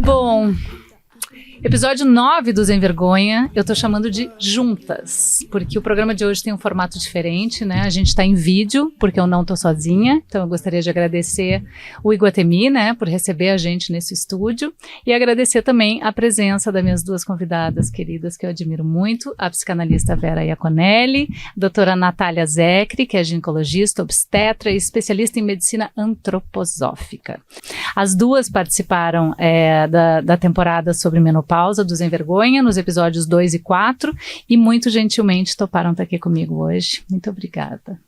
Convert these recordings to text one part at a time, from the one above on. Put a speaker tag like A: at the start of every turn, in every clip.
A: Bom, episódio 9 do Sem Vergonha, eu tô chamando de Juntas, porque o programa de hoje tem um formato diferente, né? A gente tá em vídeo, porque eu não tô sozinha, então eu gostaria de agradecer o Iguatemi, né, por receber a gente nesse estúdio, e agradecer também a presença das minhas duas convidadas queridas, que eu admiro muito, a psicanalista Vera Iaconelli, doutora Natália Zecri, que é ginecologista, obstetra e especialista em medicina antroposófica. As duas participaram da temporada sobre menopausa do Sem Vergonha, nos episódios 2 e 4, e muito gentilmente toparam estar aqui comigo hoje. Muito obrigada.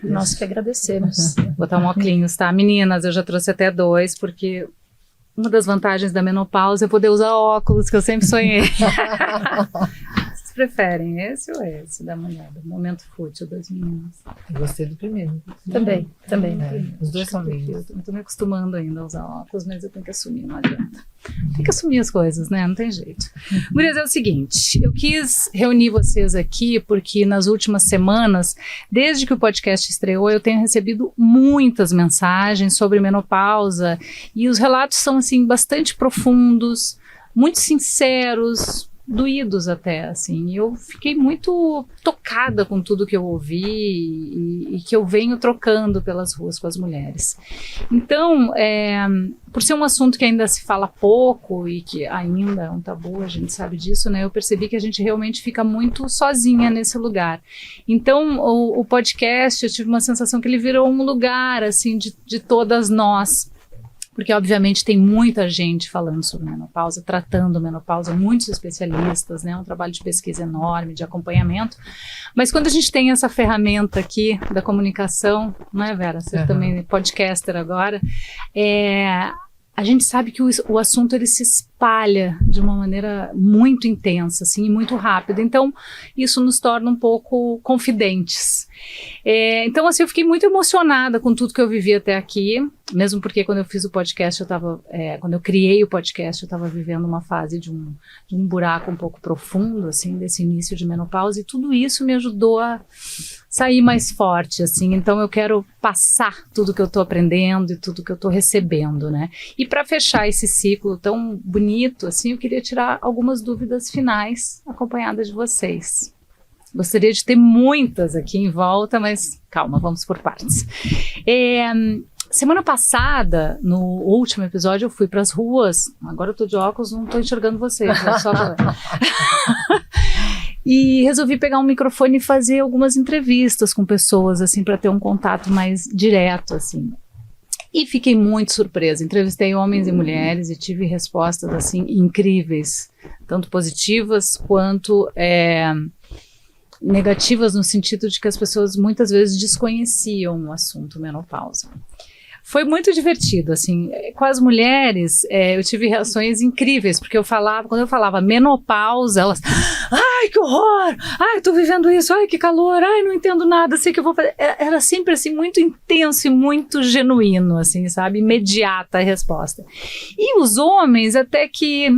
B: Nós que agradecemos.
A: Botar um óculos, tá? Meninas, eu já trouxe até 2, porque uma das vantagens da menopausa é poder usar óculos, que eu sempre sonhei. Vocês preferem esse ou esse da mulher? Do momento fútil das meninas?
C: Eu gostei do primeiro.
B: Também.
C: Os dois são lindos.
A: Eu tô me acostumando ainda a usar óculos, mas eu tenho que assumir, não adianta. Tem que assumir as coisas, né? Não tem jeito. Gurias, é o seguinte, eu quis reunir vocês aqui porque nas últimas semanas, desde que o podcast estreou, eu tenho recebido muitas mensagens sobre menopausa e os relatos são, assim, bastante profundos, muito sinceros, doídos até, assim. Eu fiquei muito tocada com tudo que eu ouvi e que eu venho trocando pelas ruas com as mulheres. Então, por ser um assunto que ainda se fala pouco e que ainda é um tabu, a gente sabe disso, né? Eu percebi que a gente realmente fica muito sozinha nesse lugar. Então, o podcast, eu tive uma sensação que ele virou um lugar, assim, de todas nós. Porque, obviamente, tem muita gente falando sobre menopausa, tratando menopausa, muitos especialistas, né? Um trabalho de pesquisa enorme, de acompanhamento. Mas quando a gente tem essa ferramenta aqui da comunicação, não é, Vera? Você também é podcaster agora. A gente sabe que o assunto ele se espalha de uma maneira muito intensa, assim, e muito rápida. Então, isso nos torna um pouco confidentes. Então, assim, eu fiquei muito emocionada com tudo que eu vivi até aqui, mesmo porque quando eu fiz o podcast, quando eu criei o podcast, eu estava vivendo uma fase de um buraco um pouco profundo, assim, desse início de menopausa, e tudo isso me ajudou a sair mais forte, assim. Então eu quero passar tudo que eu tô aprendendo e tudo que eu tô recebendo, né? E para fechar esse ciclo tão bonito, assim, eu queria tirar algumas dúvidas finais acompanhadas de vocês. Gostaria de ter muitas aqui em volta, mas calma, vamos por partes. Semana passada, no último episódio, eu fui para as ruas. Agora eu tô de óculos, não tô enxergando vocês, né? Só e resolvi pegar um microfone e fazer algumas entrevistas com pessoas, assim, para ter um contato mais direto, assim. E fiquei muito surpresa. Entrevistei homens e mulheres e tive respostas, assim, incríveis, tanto positivas quanto negativas, no sentido de que as pessoas muitas vezes desconheciam o assunto menopausa. Foi muito divertido, assim, com as mulheres eu tive reações incríveis, porque quando eu falava menopausa, elas, ai, que horror, ai, eu tô vivendo isso, ai, que calor, ai, não entendo nada, sei que eu vou fazer, era sempre, assim, muito intenso e muito genuíno, assim, sabe, imediata a resposta. E os homens, até que,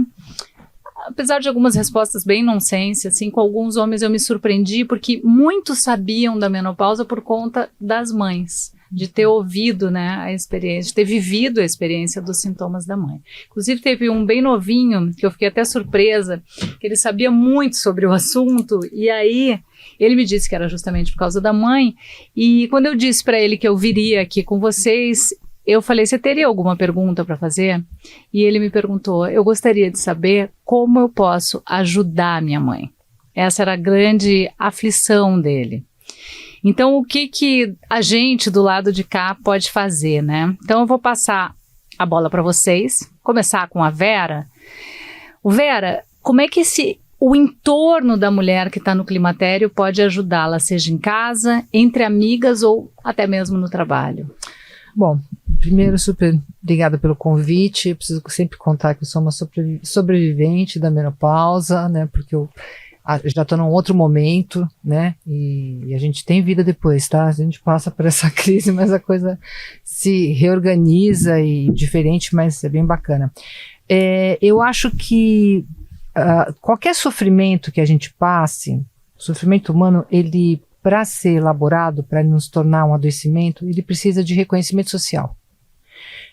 A: apesar de algumas respostas bem nonsense, assim, com alguns homens eu me surpreendi, porque muitos sabiam da menopausa por conta das mães, de ter ouvido, né, a experiência, de ter vivido a experiência dos sintomas da mãe. Inclusive teve um bem novinho, que eu fiquei até surpresa, que ele sabia muito sobre o assunto, e aí ele me disse que era justamente por causa da mãe, e quando eu disse para ele que eu viria aqui com vocês, eu falei, você teria alguma pergunta para fazer? E ele me perguntou, eu gostaria de saber como eu posso ajudar a minha mãe. Essa era a grande aflição dele. Então, o que a gente do lado de cá pode fazer, né? Então, eu vou passar a bola para vocês, começar com a Vera. Vera, como é que o entorno da mulher que está no climatério pode ajudá-la, seja em casa, entre amigas ou até mesmo no trabalho?
C: Bom, primeiro, super obrigada pelo convite. Eu preciso sempre contar que eu sou uma sobrevivente da menopausa, né? Porque eu já estou num outro momento, né? E a gente tem vida depois, tá? A gente passa por essa crise, mas a coisa se reorganiza e diferente, mas é bem bacana. Eu acho que qualquer sofrimento que a gente passe, o sofrimento humano, ele para ser elaborado, para não se tornar um adoecimento, ele precisa de reconhecimento social.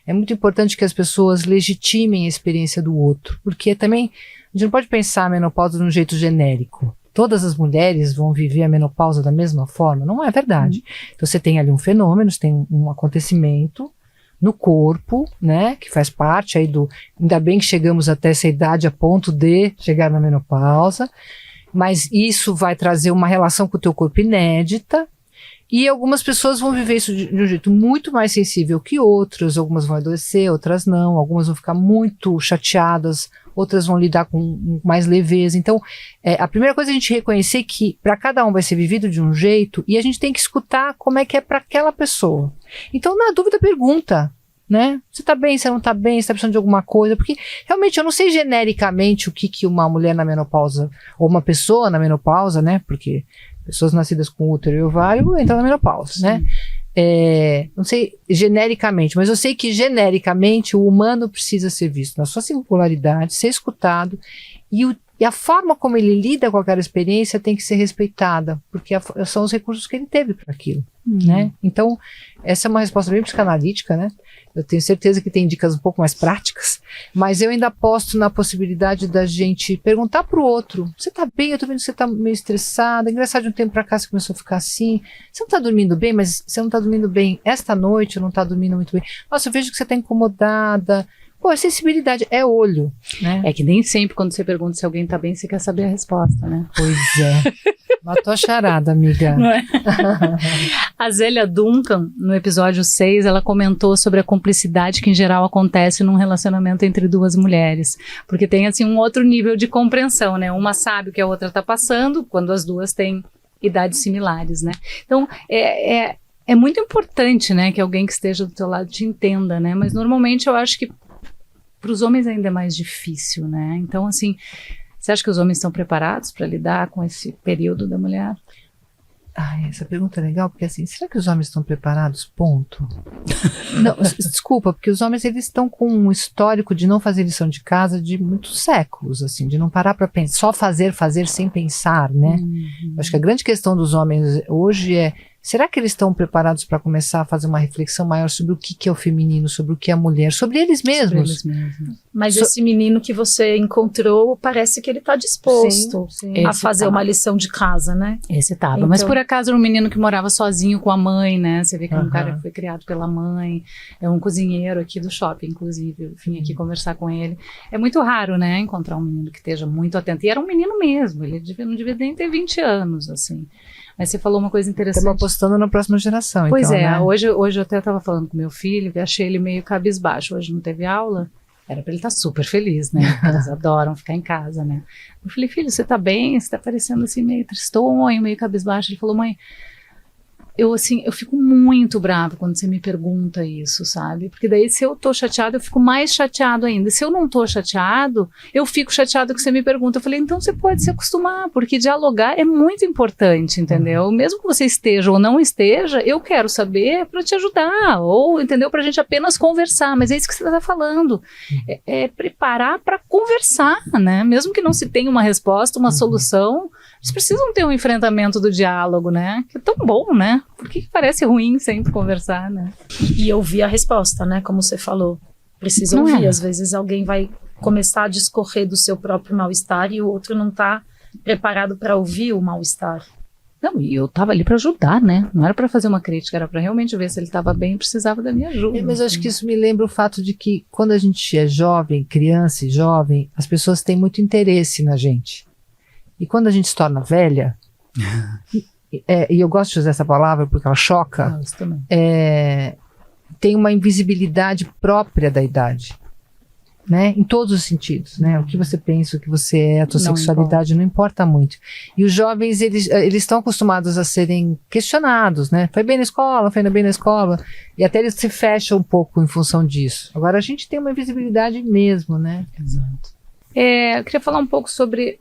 C: É muito importante que as pessoas legitimem a experiência do outro, porque também a gente não pode pensar a menopausa de um jeito genérico. Todas as mulheres vão viver a menopausa da mesma forma? Não é verdade. Então você tem ali um fenômeno, você tem um acontecimento no corpo, né, que faz parte aí do... Ainda bem que chegamos até essa idade a ponto de chegar na menopausa, mas isso vai trazer uma relação com o teu corpo inédita, e algumas pessoas vão viver isso de um jeito muito mais sensível que outras, algumas vão adoecer, outras não, algumas vão ficar muito chateadas, outras vão lidar com mais leveza. Então, a primeira coisa é a gente reconhecer que para cada um vai ser vivido de um jeito e a gente tem que escutar como é que é para aquela pessoa. Então, na dúvida, pergunta, né? Você tá bem, você não tá bem, você tá precisando de alguma coisa? Porque, realmente, eu não sei genericamente o que uma mulher na menopausa, ou uma pessoa na menopausa, né? Porque pessoas nascidas com útero e ovário entram na menopausa, né? Não sei genericamente, mas eu sei que genericamente o humano precisa ser visto na sua singularidade, ser escutado, e a forma como ele lida com aquela experiência tem que ser respeitada, porque são os recursos que ele teve para aquilo, né? Então, essa é uma resposta bem psicanalítica, né? Eu tenho certeza que tem dicas um pouco mais práticas, mas eu ainda aposto na possibilidade da gente perguntar para o outro: você tá bem? Eu tô vendo que você tá meio estressada, engraçado, de um tempo para cá você começou a ficar assim, você não tá dormindo bem, mas você não tá dormindo bem esta noite, eu não tá dormindo muito bem, nossa, eu vejo que você tá incomodada. Pô, a sensibilidade é olho, né?
A: É que nem sempre quando você pergunta se alguém tá bem, você quer saber a resposta, né?
C: Pois é. Matou a charada, amiga.
A: Não é? A Zélia Duncan, no episódio 6, ela comentou sobre a cumplicidade que em geral acontece num relacionamento entre duas mulheres. Porque tem assim um outro nível de compreensão, né? Uma sabe o que a outra tá passando, quando as duas têm idades similares, né? Então, é muito importante, né, que alguém que esteja do teu lado te entenda, né? Mas normalmente eu acho que para os homens ainda é mais difícil, né? Então, assim, você acha que os homens estão preparados para lidar com esse período da mulher?
C: Essa pergunta é legal, porque assim, será que os homens estão preparados? Ponto. Não, desculpa, porque os homens, eles estão com um histórico de não fazer lição de casa de muitos séculos, assim, de não parar para pensar, só fazer sem pensar, né? Acho que a grande questão dos homens hoje é: será que eles estão preparados para começar a fazer uma reflexão maior sobre o que é o feminino, sobre o que é a mulher, sobre eles mesmos?
A: Sobre eles mesmos.
B: Mas esse menino que você encontrou, parece que ele está disposto a fazer uma lição de casa, né?
A: Esse tava.
B: Então,
A: mas por acaso era um menino que morava sozinho com a mãe, né? Você vê que é um cara que foi criado pela mãe, é um cozinheiro aqui do shopping, inclusive. Eu vim aqui conversar com ele. É muito raro, né, encontrar um menino que esteja muito atento. E era um menino mesmo, ele não devia nem ter 20 anos, assim. Mas você falou uma coisa interessante.
C: Estamos apostando na próxima geração,
A: pois
C: então,
A: é,
C: né?
A: hoje eu até estava falando com meu filho, e achei ele meio cabisbaixo. Hoje não teve aula, era para ele estar super feliz, né? Eles adoram ficar em casa, né? Eu falei: filho, você tá bem? Você tá parecendo assim meio tristonho, meio cabisbaixo. Ele falou: mãe, eu fico muito brava quando você me pergunta isso, sabe? Porque daí, se eu tô chateado, eu fico mais chateado ainda. Se eu não tô chateado, eu fico chateado que você me pergunta. Eu falei: então você pode se acostumar, porque dialogar é muito importante, entendeu? Mesmo que você esteja ou não esteja, eu quero saber para te ajudar, ou, entendeu? Pra gente apenas conversar, mas é isso que você tá falando. É preparar para conversar, né? Mesmo que não se tenha uma resposta, uma solução, eles precisam ter um enfrentamento do diálogo, né? Que é tão bom, né? Por que parece ruim sempre conversar, né?
B: E ouvir a resposta, né? Como você falou. Precisa ouvir. Às vezes alguém vai começar a discorrer do seu próprio mal-estar e o outro não está preparado para ouvir o mal-estar.
A: Não, e eu tava ali para ajudar, né? Não era para fazer uma crítica, era para realmente ver se ele estava bem e precisava da minha ajuda.
C: Mas eu acho que isso me lembra o fato de que quando a gente é jovem, criança e jovem, as pessoas têm muito interesse na gente. E quando a gente se torna velha, e eu gosto de usar essa palavra porque ela choca, tem uma invisibilidade própria da idade, né? Em todos os sentidos, né? O que você pensa, o que você é, a tua sexualidade não importa muito. E os jovens, eles estão acostumados a serem questionados, né? Foi bem na escola, foi bem na escola, e até eles se fecham um pouco em função disso. Agora a gente tem uma invisibilidade mesmo, né?
A: Exato. Eu queria falar um pouco sobre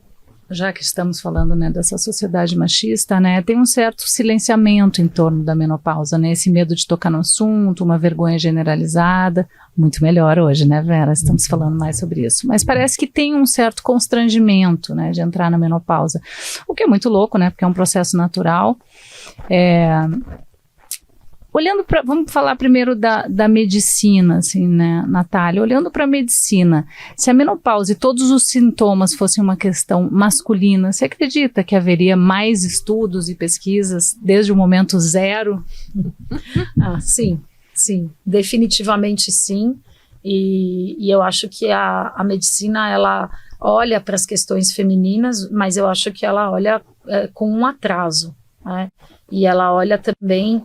A: já que estamos falando, né, dessa sociedade machista, né, tem um certo silenciamento em torno da menopausa, né, esse medo de tocar no assunto, uma vergonha generalizada, muito melhor hoje, né, Vera? Estamos falando mais sobre isso. Mas parece que tem um certo constrangimento, né, de entrar na menopausa, o que é muito louco, né, porque é um processo natural. Olhando para, vamos falar primeiro da medicina, assim, né, Natália? Olhando para a medicina, se a menopausa e todos os sintomas fossem uma questão masculina, você acredita que haveria mais estudos e pesquisas desde o momento zero?
B: Sim, definitivamente sim. E eu acho que a medicina, ela olha para as questões femininas, mas eu acho que ela olha com um atraso, né? E ela olha também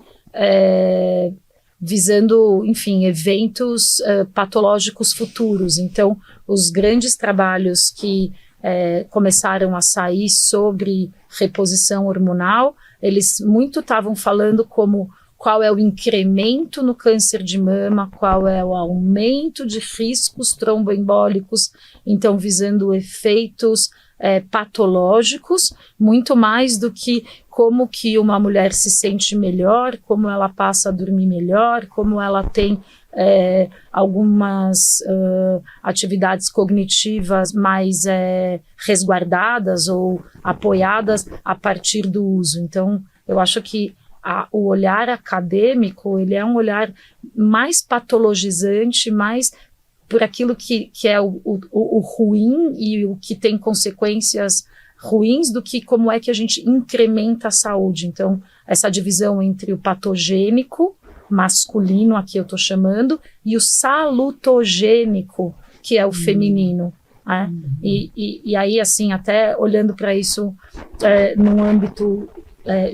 B: visando, enfim, eventos patológicos futuros. Então, os grandes trabalhos que começaram a sair sobre reposição hormonal, eles muito estavam falando como qual é o incremento no câncer de mama, qual é o aumento de riscos tromboembólicos, então visando efeitos patológicos, muito mais do que como que uma mulher se sente melhor, como ela passa a dormir melhor, como ela tem algumas atividades cognitivas mais resguardadas ou apoiadas a partir do uso. Então, eu acho que o olhar acadêmico, ele é um olhar mais patologizante, mais por aquilo que é o ruim e o que tem consequências ruins, do que como é que a gente incrementa a saúde. Então, essa divisão entre o patogênico, masculino, aqui eu estou chamando, e o salutogênico, que é o feminino. Né? E aí, assim, até olhando para isso num âmbito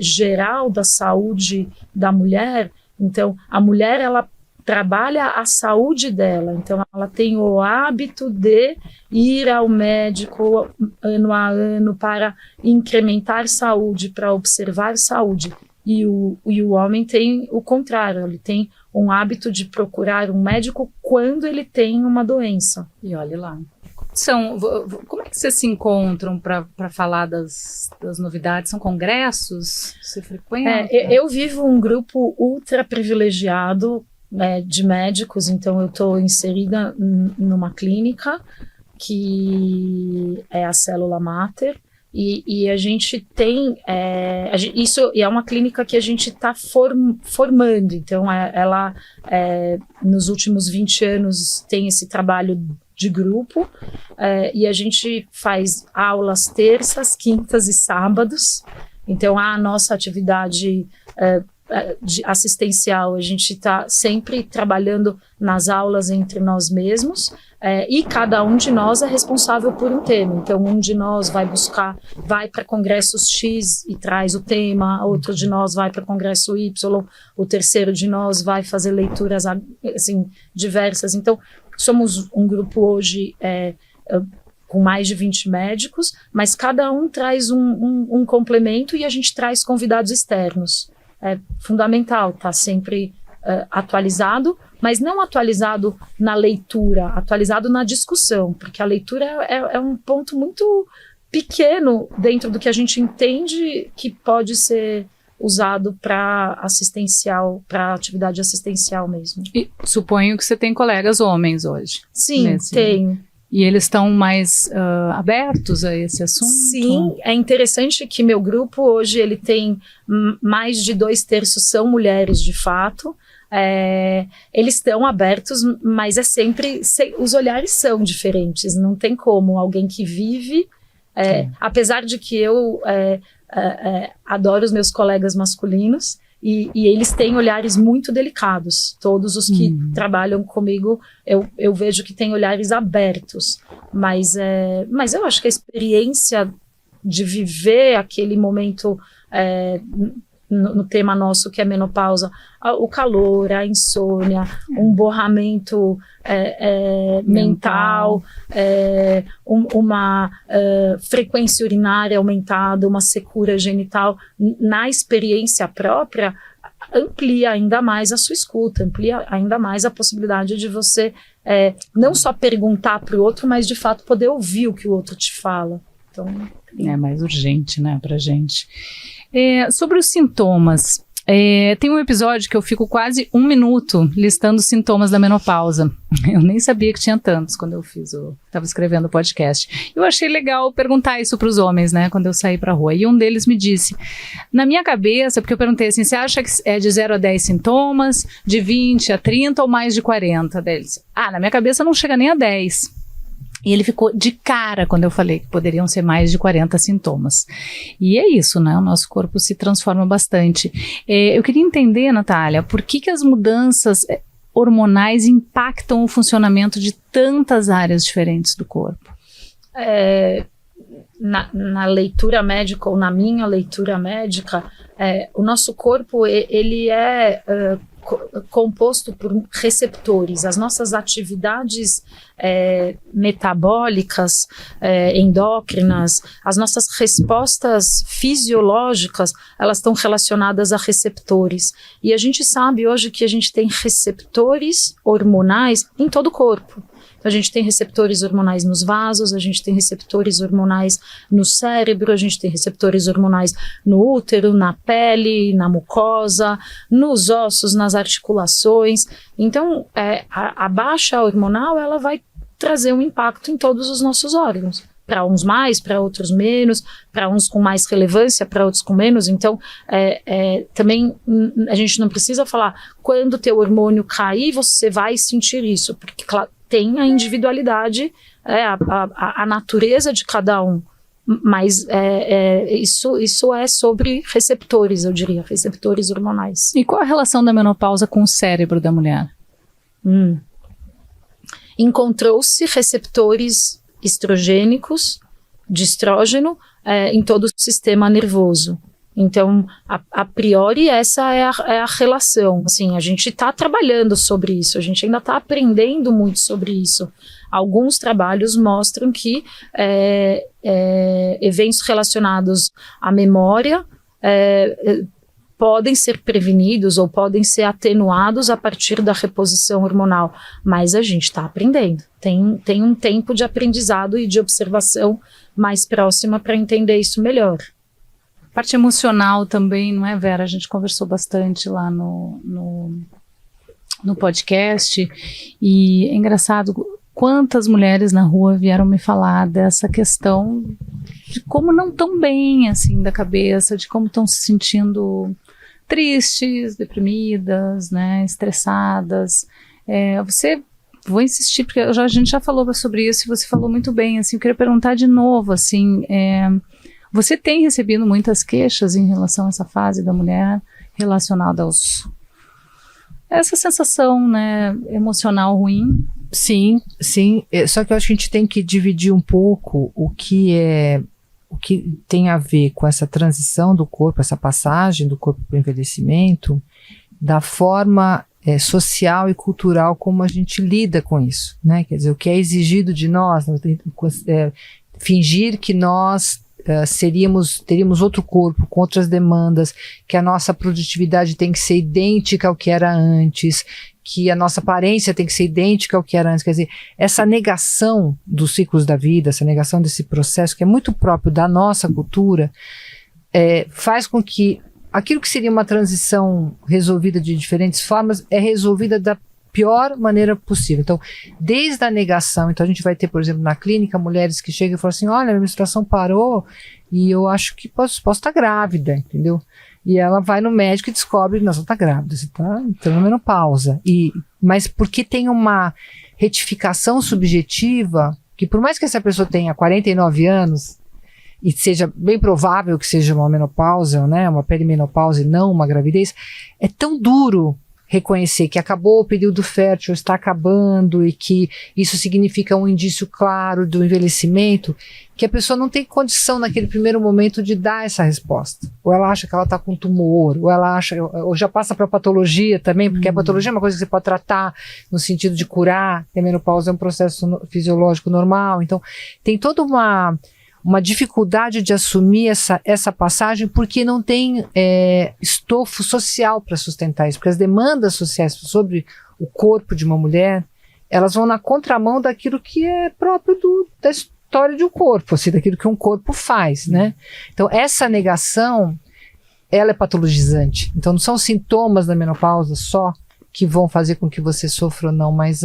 B: geral da saúde da mulher, então, a mulher, ela trabalha a saúde dela, então ela tem o hábito de ir ao médico ano a ano para incrementar saúde, para observar saúde, e o homem tem o contrário, ele tem um hábito de procurar um médico quando ele tem uma doença.
A: E olhe lá. Como é que vocês se encontram para falar das novidades? São congressos? Você frequenta?
B: Eu vivo um grupo ultra privilegiado de médicos, então eu estou inserida numa clínica que é a Célula Mater, e a gente tem, isso é uma clínica que a gente está formando, então ela nos últimos 20 anos tem esse trabalho de grupo, e a gente faz aulas terças, quintas e sábados, então a nossa atividade assistencial, a gente está sempre trabalhando nas aulas entre nós mesmos, e cada um de nós é responsável por um tema. Então, um de nós vai para congressos X e traz o tema, outro de nós vai para congresso Y, o terceiro de nós vai fazer leituras assim, diversas. Então, somos um grupo hoje com mais de 20 médicos, mas cada um traz um complemento, e a gente traz convidados externos. É fundamental estar sempre atualizado, mas não atualizado na leitura, atualizado na discussão, porque a leitura é um ponto muito pequeno dentro do que a gente entende que pode ser usado para atividade assistencial mesmo.
A: E suponho que você tem colegas homens hoje.
B: Sim, tenho.
A: E eles estão mais abertos a esse assunto?
B: Sim, é interessante que meu grupo hoje ele tem mais de 2/3 são mulheres de fato. Eles estão abertos, mas os olhares são diferentes, não tem como alguém que vive, apesar de que eu adoro os meus colegas masculinos, e eles têm olhares muito delicados. Todos os que trabalham comigo, eu vejo que têm olhares abertos. Mas eu acho que a experiência de viver aquele momento no tema nosso, que é menopausa, o calor, a insônia, um borramento mental, uma frequência urinária aumentada, uma secura genital, na experiência própria, amplia ainda mais a sua escuta, amplia ainda mais a possibilidade de você não só perguntar para o outro, mas de fato poder ouvir o que o outro te fala. Então,
A: é mais urgente, né, pra gente. Sobre os sintomas, tem um episódio que eu fico quase 1 minuto listando os sintomas da menopausa. Eu nem sabia que tinha tantos quando eu estava escrevendo o podcast. Eu achei legal perguntar isso para os homens, né, quando eu saí para a rua. E um deles me disse, na minha cabeça, porque eu perguntei assim, você acha que é de 0 a 10 sintomas, de 20 a 30 ou mais de 40 deles? Na minha cabeça não chega nem a 10. E ele ficou de cara quando eu falei que poderiam ser mais de 40 sintomas. E é isso, né? O nosso corpo se transforma bastante. Eu queria entender, Natália, por que as mudanças hormonais impactam o funcionamento de tantas áreas diferentes do corpo?
B: Na leitura médica, ou na minha leitura médica, o nosso corpo, ele é composto por receptores. As nossas atividades metabólicas, endócrinas, as nossas respostas fisiológicas, elas estão relacionadas a receptores. E a gente sabe hoje que a gente tem receptores hormonais em todo o corpo. A gente tem receptores hormonais nos vasos, a gente tem receptores hormonais no cérebro, a gente tem receptores hormonais no útero, na pele, na mucosa, nos ossos, nas articulações. Então, a baixa hormonal, ela vai trazer um impacto em todos os nossos órgãos. Para uns mais, para outros menos, para uns com mais relevância, para outros com menos. Então, também a gente não precisa falar quando o teu hormônio cair, você vai sentir isso, porque claro, tem a individualidade, a natureza de cada um, mas isso é sobre receptores, eu diria, receptores hormonais.
A: E qual a relação da menopausa com o cérebro da mulher?
B: Encontrou-se receptores estrogênicos, de estrógeno, em todo o sistema nervoso. Então, a priori, essa é a relação. Assim, a gente está trabalhando sobre isso, a gente ainda está aprendendo muito sobre isso. Alguns trabalhos mostram que eventos relacionados à memória podem ser prevenidos ou podem ser atenuados a partir da reposição hormonal, mas a gente está aprendendo. Tem um tempo de aprendizado e de observação mais próxima para entender isso melhor.
A: Parte emocional também, não é, Vera? A gente conversou bastante lá no podcast e é engraçado quantas mulheres na rua vieram me falar dessa questão de como não estão bem, assim, da cabeça, de como estão se sentindo tristes, deprimidas, né, estressadas. Vou insistir, porque a gente já falou sobre isso e você falou muito bem, assim, eu queria perguntar de novo, assim, você tem recebido muitas queixas em relação a essa fase da mulher relacionada essa sensação, né, emocional ruim?
C: Sim. Só que eu acho que a gente tem que dividir um pouco o que tem a ver com essa transição do corpo, essa passagem do corpo para o envelhecimento, da forma social e cultural como a gente lida com isso, né? Quer dizer, o que é exigido de nós, fingir que nós teríamos outro corpo, com outras demandas, que a nossa produtividade tem que ser idêntica ao que era antes, que a nossa aparência tem que ser idêntica ao que era antes. Quer dizer, essa negação dos ciclos da vida, essa negação desse processo que é muito próprio da nossa cultura, faz com que aquilo que seria uma transição resolvida de diferentes formas é resolvida da pior maneira possível. Então, desde a negação, então a gente vai ter, por exemplo, na clínica, mulheres que chegam e falam assim, olha, minha menstruação parou e eu acho que posso estar grávida, entendeu? E ela vai no médico e descobre, não, você está grávida, você está entrando na menopausa. Mas porque tem uma retificação subjetiva, que por mais que essa pessoa tenha 49 anos, e seja bem provável que seja uma menopausa, né, uma perimenopausa e não uma gravidez, é tão duro reconhecer que acabou o período fértil, está acabando e que isso significa um indício claro do envelhecimento, que a pessoa não tem condição naquele primeiro momento de dar essa resposta. Ou ela acha que ela está com tumor, ou já passa para patologia também, porque a patologia é uma coisa que você pode tratar no sentido de curar, e a menopausa é um processo fisiológico normal, então tem toda uma dificuldade de assumir essa passagem porque não tem estofo social para sustentar isso, porque as demandas sociais sobre o corpo de uma mulher, elas vão na contramão daquilo que é próprio contraditório de um corpo, assim, daquilo que um corpo faz, né? Então, essa negação, ela é patologizante. Então, não são sintomas da menopausa só que vão fazer com que você sofra ou não, mas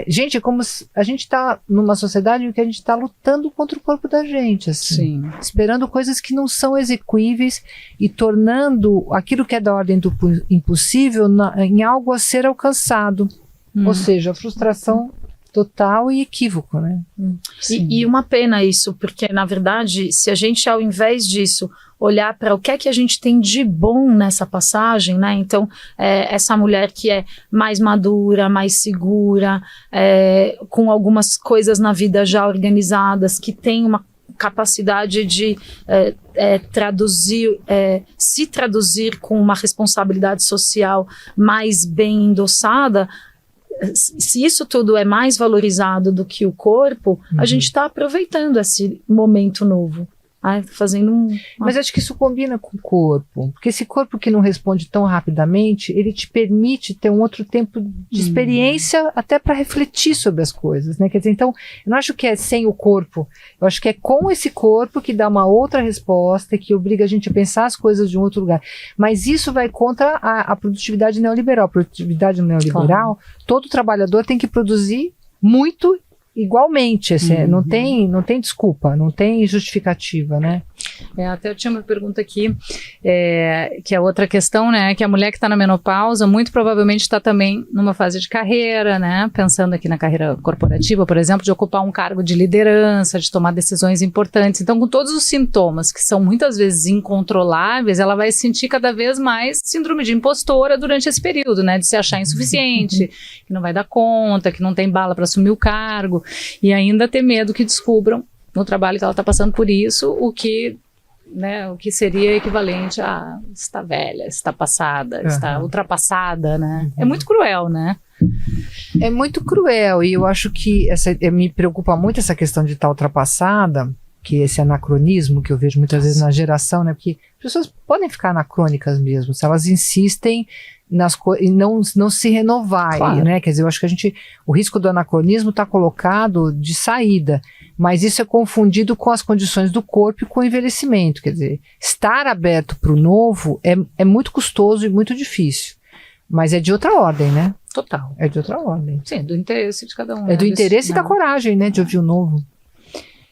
C: gente, é como se a gente está numa sociedade em que a gente está lutando contra o corpo da gente, assim,
A: Sim.
C: esperando coisas que não são execuíveis e tornando aquilo que é da ordem do impossível em algo a ser alcançado. Ou seja, frustração total e equívoco, né?
B: E uma pena isso, porque na verdade, se a gente ao invés disso olhar para o que é que a gente tem de bom nessa passagem, né? Então, essa mulher que é mais madura, mais segura, com algumas coisas na vida já organizadas, que tem uma capacidade de se traduzir com uma responsabilidade social mais bem endossada. Se isso tudo é mais valorizado do que o corpo, a gente está aproveitando esse momento novo, fazendo
C: Mas acho que isso combina com o corpo, porque esse corpo que não responde tão rapidamente, ele te permite ter um outro tempo de experiência até para refletir sobre as coisas, né? Quer dizer, então, eu não acho que é sem o corpo, eu acho que é com esse corpo que dá uma outra resposta, que obriga a gente a pensar as coisas de um outro lugar. Mas isso vai contra a produtividade neoliberal. A produtividade neoliberal, todo trabalhador tem que produzir muito igualmente, assim, não tem desculpa, não tem justificativa, né?
A: Até eu tinha uma pergunta aqui, que é outra questão, né? Que a mulher que está na menopausa, muito provavelmente está também numa fase de carreira, né? Pensando aqui na carreira corporativa, por exemplo, de ocupar um cargo de liderança, de tomar decisões importantes. Então, com todos os sintomas que são muitas vezes incontroláveis, ela vai sentir cada vez mais síndrome de impostora durante esse período, né? De se achar insuficiente, que não vai dar conta, que não tem bala para assumir o cargo, e ainda ter medo que descubram no trabalho que ela está passando por isso, o que seria equivalente a está velha, está passada, está ultrapassada, né? É muito cruel, né?
C: É muito cruel, e eu acho que me preocupa muito essa questão de estar ultrapassada, que esse anacronismo que eu vejo muitas vezes na geração, né? Porque as pessoas podem ficar anacrônicas mesmo, se elas insistem e não se renovarem, claro, né? Quer dizer, eu acho que o risco do anacronismo está colocado de saída, mas isso é confundido com as condições do corpo e com o envelhecimento. Quer dizer, estar aberto para o novo é muito custoso e muito difícil, mas é de outra ordem, né?
A: Total.
C: É de outra ordem.
A: Sim, do interesse de cada um.
C: É do interesse e da coragem, né? De ouvir o novo.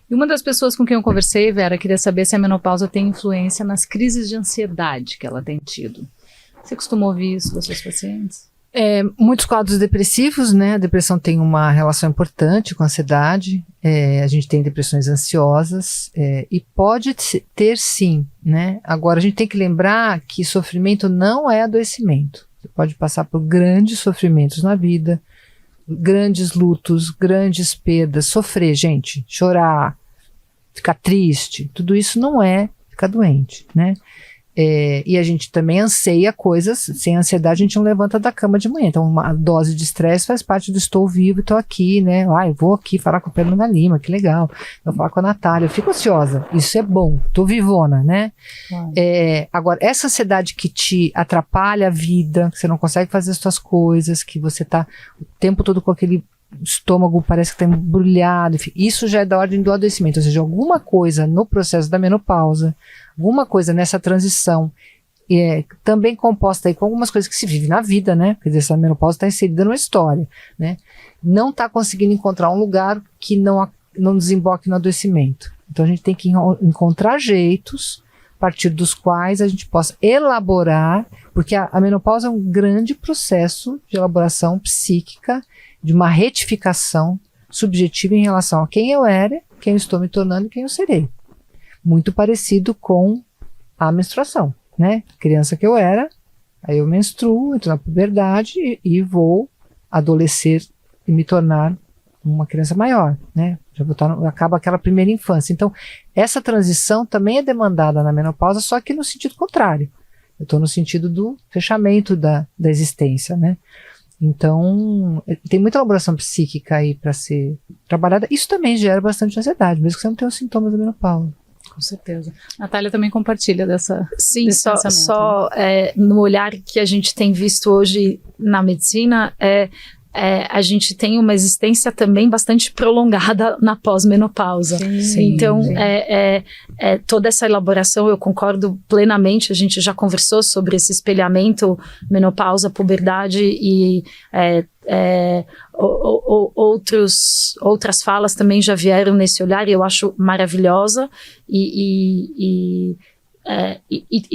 A: E uma das pessoas com quem eu conversei, Vera, queria saber se a menopausa tem influência nas crises de ansiedade que ela tem tido. Você costuma ouvir isso dos seus pacientes?
C: Muitos quadros depressivos, né? A depressão tem uma relação importante com a ansiedade. A gente tem depressões ansiosas e pode ter sim, né? Agora, a gente tem que lembrar que sofrimento não é adoecimento. Você pode passar por grandes sofrimentos na vida, grandes lutos, grandes perdas, sofrer, gente, chorar, ficar triste, tudo isso não é ficar doente, né? E a gente também anseia coisas, sem ansiedade a gente não levanta da cama de manhã, então uma dose de estresse faz parte do estou vivo e estou aqui, né? Eu vou aqui falar com a Fernanda Lima, que legal, vou falar com a Natália, eu fico ansiosa, isso é bom, estou vivona, né? Agora, essa ansiedade que te atrapalha a vida, que você não consegue fazer as suas coisas, que você está o tempo todo com aquele estômago parece que está embrulhado, enfim, isso já é da ordem do adoecimento, ou seja, alguma coisa no processo da menopausa, alguma coisa nessa transição, também composta aí com algumas coisas que se vive na vida, né? Quer dizer, essa menopausa está inserida numa história, né? Não está conseguindo encontrar um lugar que não desemboque no adoecimento. Então a gente tem que encontrar jeitos a partir dos quais a gente possa elaborar, porque a menopausa é um grande processo de elaboração psíquica, de uma retificação subjetiva em relação a quem eu era, quem eu estou me tornando e quem eu serei. Muito parecido com a menstruação, né? Criança que eu era, aí eu menstruo, entro na puberdade e vou adolescer e me tornar uma criança maior, né? Acaba aquela primeira infância. Então, essa transição também é demandada na menopausa, só que no sentido contrário. Eu estou no sentido do fechamento da existência, né? Então, tem muita elaboração psíquica aí para ser trabalhada. Isso também gera bastante ansiedade, mesmo que você não tenha os sintomas da menopausa.
A: Com certeza. A Natália também compartilha desse
B: só no olhar que a gente tem visto hoje na medicina, a gente tem uma existência também bastante prolongada na pós-menopausa. Então, toda essa elaboração, eu concordo plenamente, a gente já conversou sobre esse espelhamento menopausa, puberdade e outras falas também já vieram nesse olhar e eu acho maravilhosa e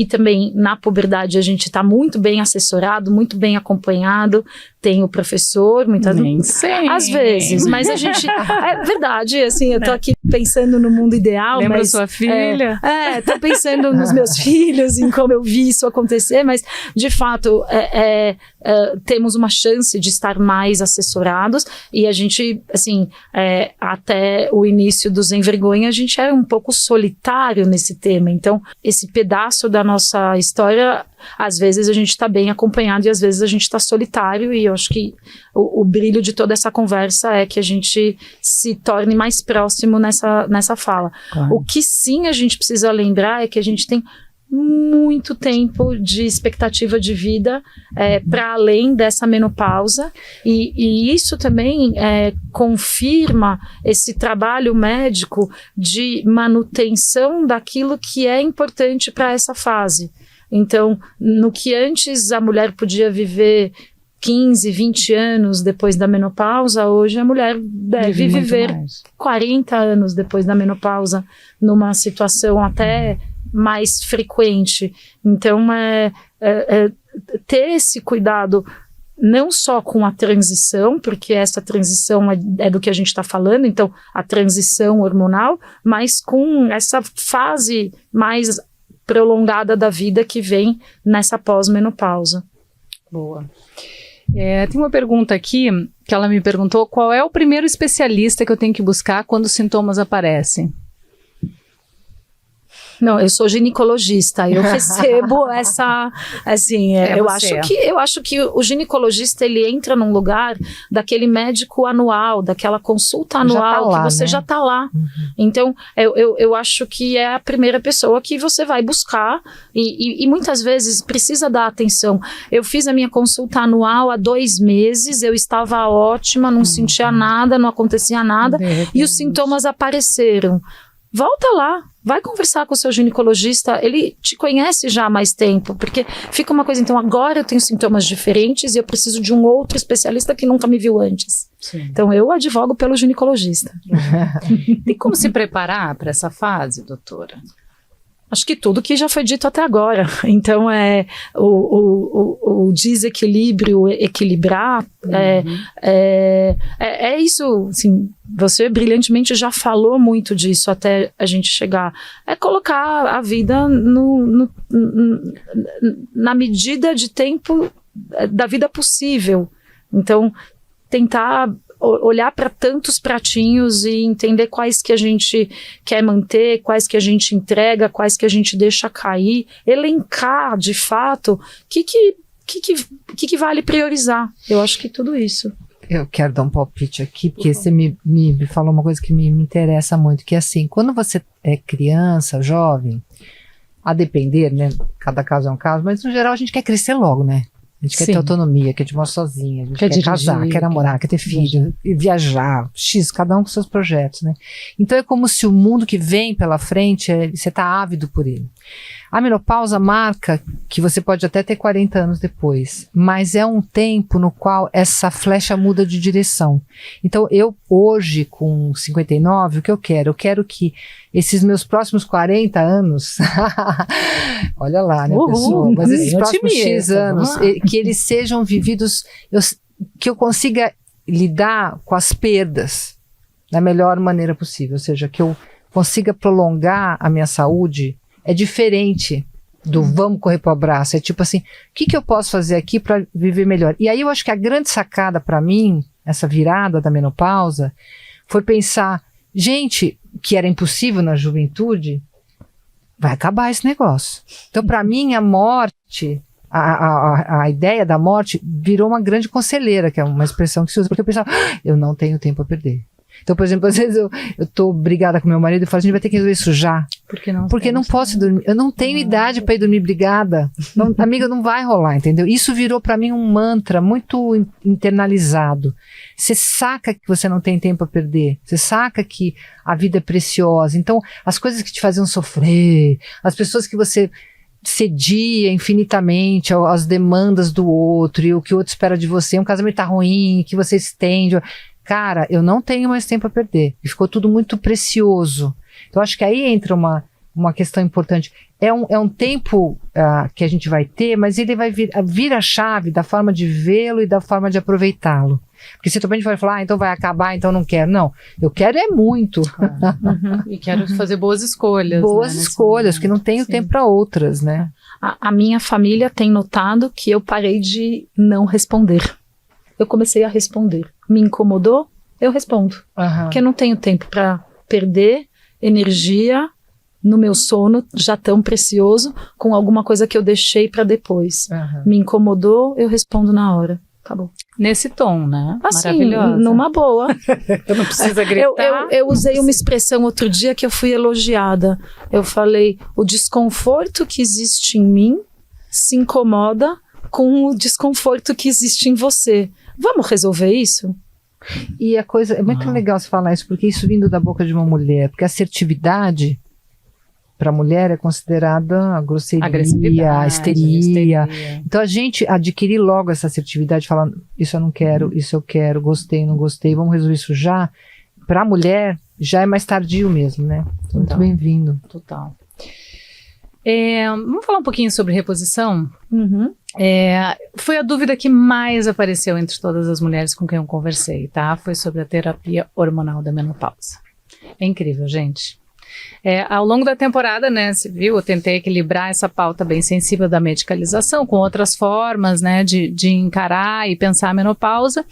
B: também na puberdade a gente está muito bem assessorado, muito bem acompanhado, tem o professor, muitas às vezes, mas a gente, é verdade, assim, eu tô aqui pensando no mundo ideal.
A: Lembra
B: mas,
A: sua filha?
B: Tô pensando nos meus filhos, em como eu vi isso acontecer, mas de fato temos uma chance de estar mais assessorados e a gente, assim, até o início do Sem Vergonha, a gente era um pouco solitário nesse tema, então esse pedaço da nossa história, às vezes a gente está bem acompanhado e às vezes a gente está solitário e eu acho que o brilho de toda essa conversa é que a gente se torne mais próximo nessa fala.
A: Claro.
B: O que sim a gente precisa lembrar é que a gente tem muito tempo de expectativa de vida para além dessa menopausa e isso também confirma esse trabalho médico de manutenção daquilo que é importante para essa fase. Então, no que antes a mulher podia viver 15, 20 anos depois da menopausa, hoje a mulher deve viver 40 anos depois da menopausa, numa situação até mais frequente. Então, ter esse cuidado não só com a transição, porque essa transição é do que a gente está falando, então a transição hormonal, mas com essa fase mais prolongada da vida que vem nessa pós-menopausa.
A: Boa. Tem uma pergunta aqui que ela me perguntou: qual é o primeiro especialista que eu tenho que buscar quando os sintomas aparecem?
B: Não, eu sou ginecologista, eu recebo essa, assim, eu acho que o ginecologista, ele entra num lugar daquele médico anual, daquela consulta anual, que você já tá lá. Uhum. Então, eu acho que é a primeira pessoa que você vai buscar e muitas vezes precisa dar atenção. Eu fiz a minha consulta anual há 2 meses, eu estava ótima, não sentia nada, não acontecia nada, e os sintomas apareceram. Volta lá, vai conversar com o seu ginecologista, ele te conhece já há mais tempo, porque fica uma coisa, então agora eu tenho sintomas diferentes e eu preciso de um outro especialista que nunca me viu antes. Sim. Então eu advogo pelo ginecologista.
A: Tem como se preparar para essa fase, doutora?
B: Acho que tudo que já foi dito até agora. Então, o desequilíbrio, equilibrar, é isso, assim, você brilhantemente já falou muito disso até a gente chegar. É colocar a vida na medida de tempo da vida possível. Então, tentar olhar para tantos pratinhos e entender quais que a gente quer manter, quais que a gente entrega, quais que a gente deixa cair, elencar de fato o que vale priorizar. Eu acho que tudo isso.
C: Eu quero dar um palpite aqui, porque você me falou uma coisa que me interessa muito, que é assim, quando você é criança, jovem, a depender, né, cada caso é um caso, mas no geral a gente quer crescer logo, né? A gente quer ter autonomia, quer morar sozinha, a gente quer casar, quer namorar, quer ter filho, viajar, cada um com seus projetos, né? Então é como se o mundo que vem pela frente, você está ávido por ele. A menopausa marca que você pode até ter 40 anos depois, mas é um tempo no qual essa flecha muda de direção. Então eu hoje, com 59, o que eu quero? Eu quero que esses meus próximos 40 anos, olha lá, né, pessoal? Mas esses próximos X anos, que eles sejam vividos, que eu consiga lidar com as perdas da melhor maneira possível, ou seja, que eu consiga prolongar a minha saúde. É diferente do vamos correr para o abraço, é tipo assim, o que eu posso fazer aqui para viver melhor? E aí eu acho que a grande sacada para mim, essa virada da menopausa, foi pensar, gente, que era impossível na juventude, vai acabar esse negócio. Então para mim a morte, a ideia da morte virou uma grande conselheira, que é uma expressão que se usa, porque eu pensava, eu não tenho tempo a perder. Então, por exemplo, às vezes eu tô brigada com meu marido e falo, a gente vai ter que resolver isso já. Porque não posso dormir. Eu não tenho idade para ir dormir brigada. Não, amiga, não vai rolar, entendeu? Isso virou para mim um mantra muito internalizado. Você saca que você não tem tempo a perder. Você saca que a vida é preciosa. Então, as coisas que te faziam sofrer, as pessoas que você cedia infinitamente às demandas do outro e o que o outro espera de você, um casamento tá ruim, que você estende. Cara, eu não tenho mais tempo a perder. E ficou tudo muito precioso. Então, acho que aí entra uma questão importante. É um tempo que a gente vai ter, mas ele vai vir a chave da forma de vê-lo e da forma de aproveitá-lo. Porque se também vai falar, então vai acabar, então não quero. Não, eu quero é muito.
A: E quero fazer boas escolhas.
C: Boas escolhas, porque não tenho tempo para outras, né?
B: A minha família tem notado que eu parei de não responder. Eu comecei a responder. Me incomodou, eu respondo. Porque eu não tenho tempo para perder energia no meu sono, já tão precioso, com alguma coisa que eu deixei para depois. Me incomodou, eu respondo na hora. Acabou.
A: Nesse tom, né?
B: Assim,
A: maravilhosa.
B: Numa boa.
A: Eu não precisa gritar.
B: Eu usei uma expressão outro dia que eu fui elogiada. Eu falei, o desconforto que existe em mim se incomoda com o desconforto que existe em você. Vamos resolver isso?
C: E a coisa, é muito legal você falar isso, porque isso vindo da boca de uma mulher, porque a assertividade para a mulher é considerada a grosseria, a histeria. Então a gente adquirir logo essa assertividade, falar, isso eu não quero, isso eu quero, gostei, não gostei, vamos resolver isso já. Para a mulher, já é mais tardio mesmo, né? Muito bem-vindo.
A: Total. Vamos falar um pouquinho sobre reposição? Foi a dúvida que mais apareceu entre todas as mulheres com quem eu conversei, tá? Foi sobre a terapia hormonal da menopausa. É incrível, gente. Ao longo da temporada, né, você viu, eu tentei equilibrar essa pauta bem sensível da medicalização com outras formas, né, de encarar e pensar a menopausa.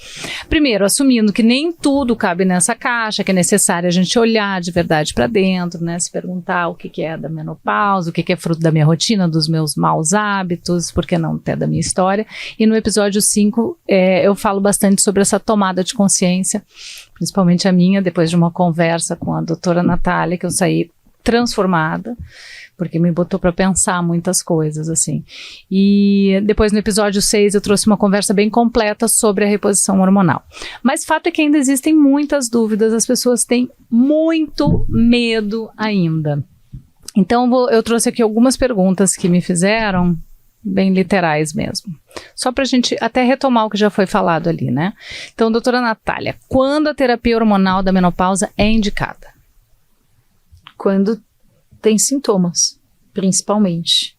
A: Primeiro, assumindo que nem tudo cabe nessa caixa, que é necessário a gente olhar de verdade para dentro, né, se perguntar o que é da menopausa, o que é fruto da minha rotina, dos meus maus hábitos, por que não até da minha história. E no episódio 5, eu falo bastante sobre essa tomada de consciência, principalmente a minha, depois de uma conversa com a doutora Natália, que eu saí transformada, porque me botou para pensar muitas coisas, assim. E depois no episódio 6 eu trouxe uma conversa bem completa sobre a reposição hormonal. Mas fato é que ainda existem muitas dúvidas, as pessoas têm muito medo ainda. Então eu trouxe aqui algumas perguntas que me fizeram, bem literais mesmo. Só para a gente até retomar o que já foi falado ali, né? Então, doutora Natália, quando a terapia hormonal da menopausa é indicada?
B: Quando tem sintomas, principalmente.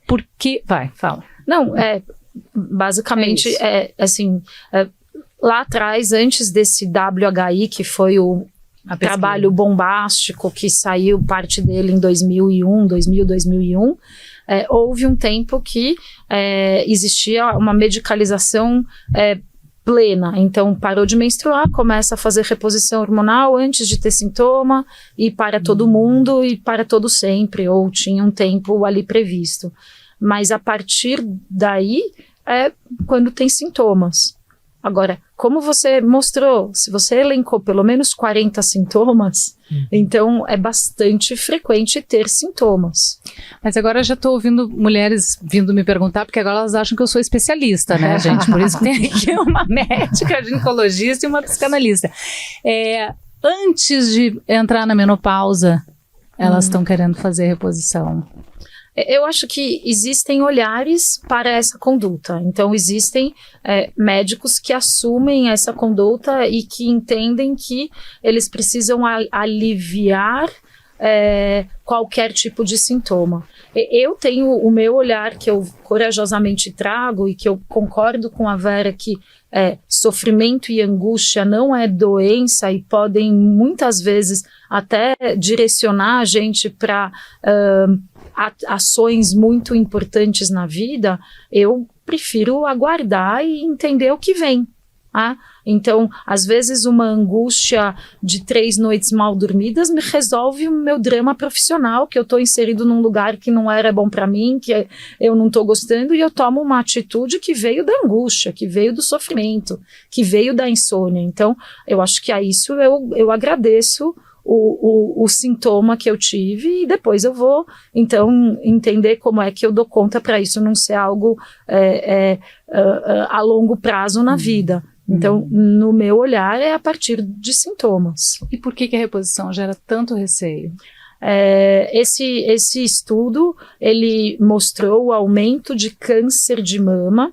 A: Por que? Vai, fala.
B: Não, basicamente, lá atrás, antes desse WHI, que foi o trabalho bombástico que saiu parte dele em 2001, houve um tempo que existia uma medicalização plena, então parou de menstruar, começa a fazer reposição hormonal antes de ter sintoma e para todo mundo e para todo sempre, ou tinha um tempo ali previsto. Mas a partir daí é quando tem sintomas. Agora, como você mostrou, se você elencou pelo menos 40 sintomas, então é bastante frequente ter sintomas.
A: Mas agora eu já estou ouvindo mulheres vindo me perguntar, porque agora elas acham que eu sou especialista, né, gente? Por isso que tem aqui uma médica, ginecologista e uma psicanalista. Antes de entrar na menopausa, elas estão querendo fazer reposição.
B: Eu acho que existem olhares para essa conduta. Então, existem médicos que assumem essa conduta e que entendem que eles precisam aliviar qualquer tipo de sintoma. Eu tenho o meu olhar que eu corajosamente trago e que eu concordo com a Vera que sofrimento e angústia não é doença e podem muitas vezes até direcionar a gente para ações muito importantes na vida. Eu prefiro aguardar e entender o que vem. Então, às vezes, uma angústia de 3 noites mal dormidas me resolve o meu drama profissional, que eu estou inserido num lugar que não era bom para mim, que eu não estou gostando, e eu tomo uma atitude que veio da angústia, que veio do sofrimento, que veio da insônia. Então, eu acho que a isso eu agradeço o sintoma que eu tive, e depois eu vou, então, entender como é que eu dou conta para isso não ser algo a longo prazo na vida. Então, no meu olhar, é a partir de sintomas.
A: E por que a reposição gera tanto receio?
B: Esse estudo, ele mostrou o aumento de câncer de mama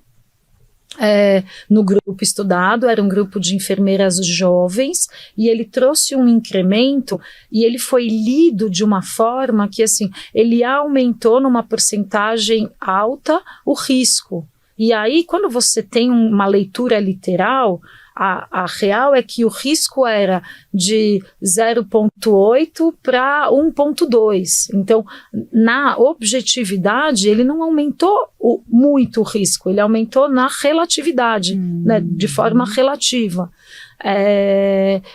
B: no grupo estudado. Era um grupo de enfermeiras jovens, e ele trouxe um incremento, e ele foi lido de uma forma que, assim, ele aumentou numa porcentagem alta o risco. E aí, quando você tem uma leitura literal, a real é que o risco era de 0,8 para 1,2. Então, na objetividade, ele não aumentou muito o risco, ele aumentou na relatividade, né, de forma relativa.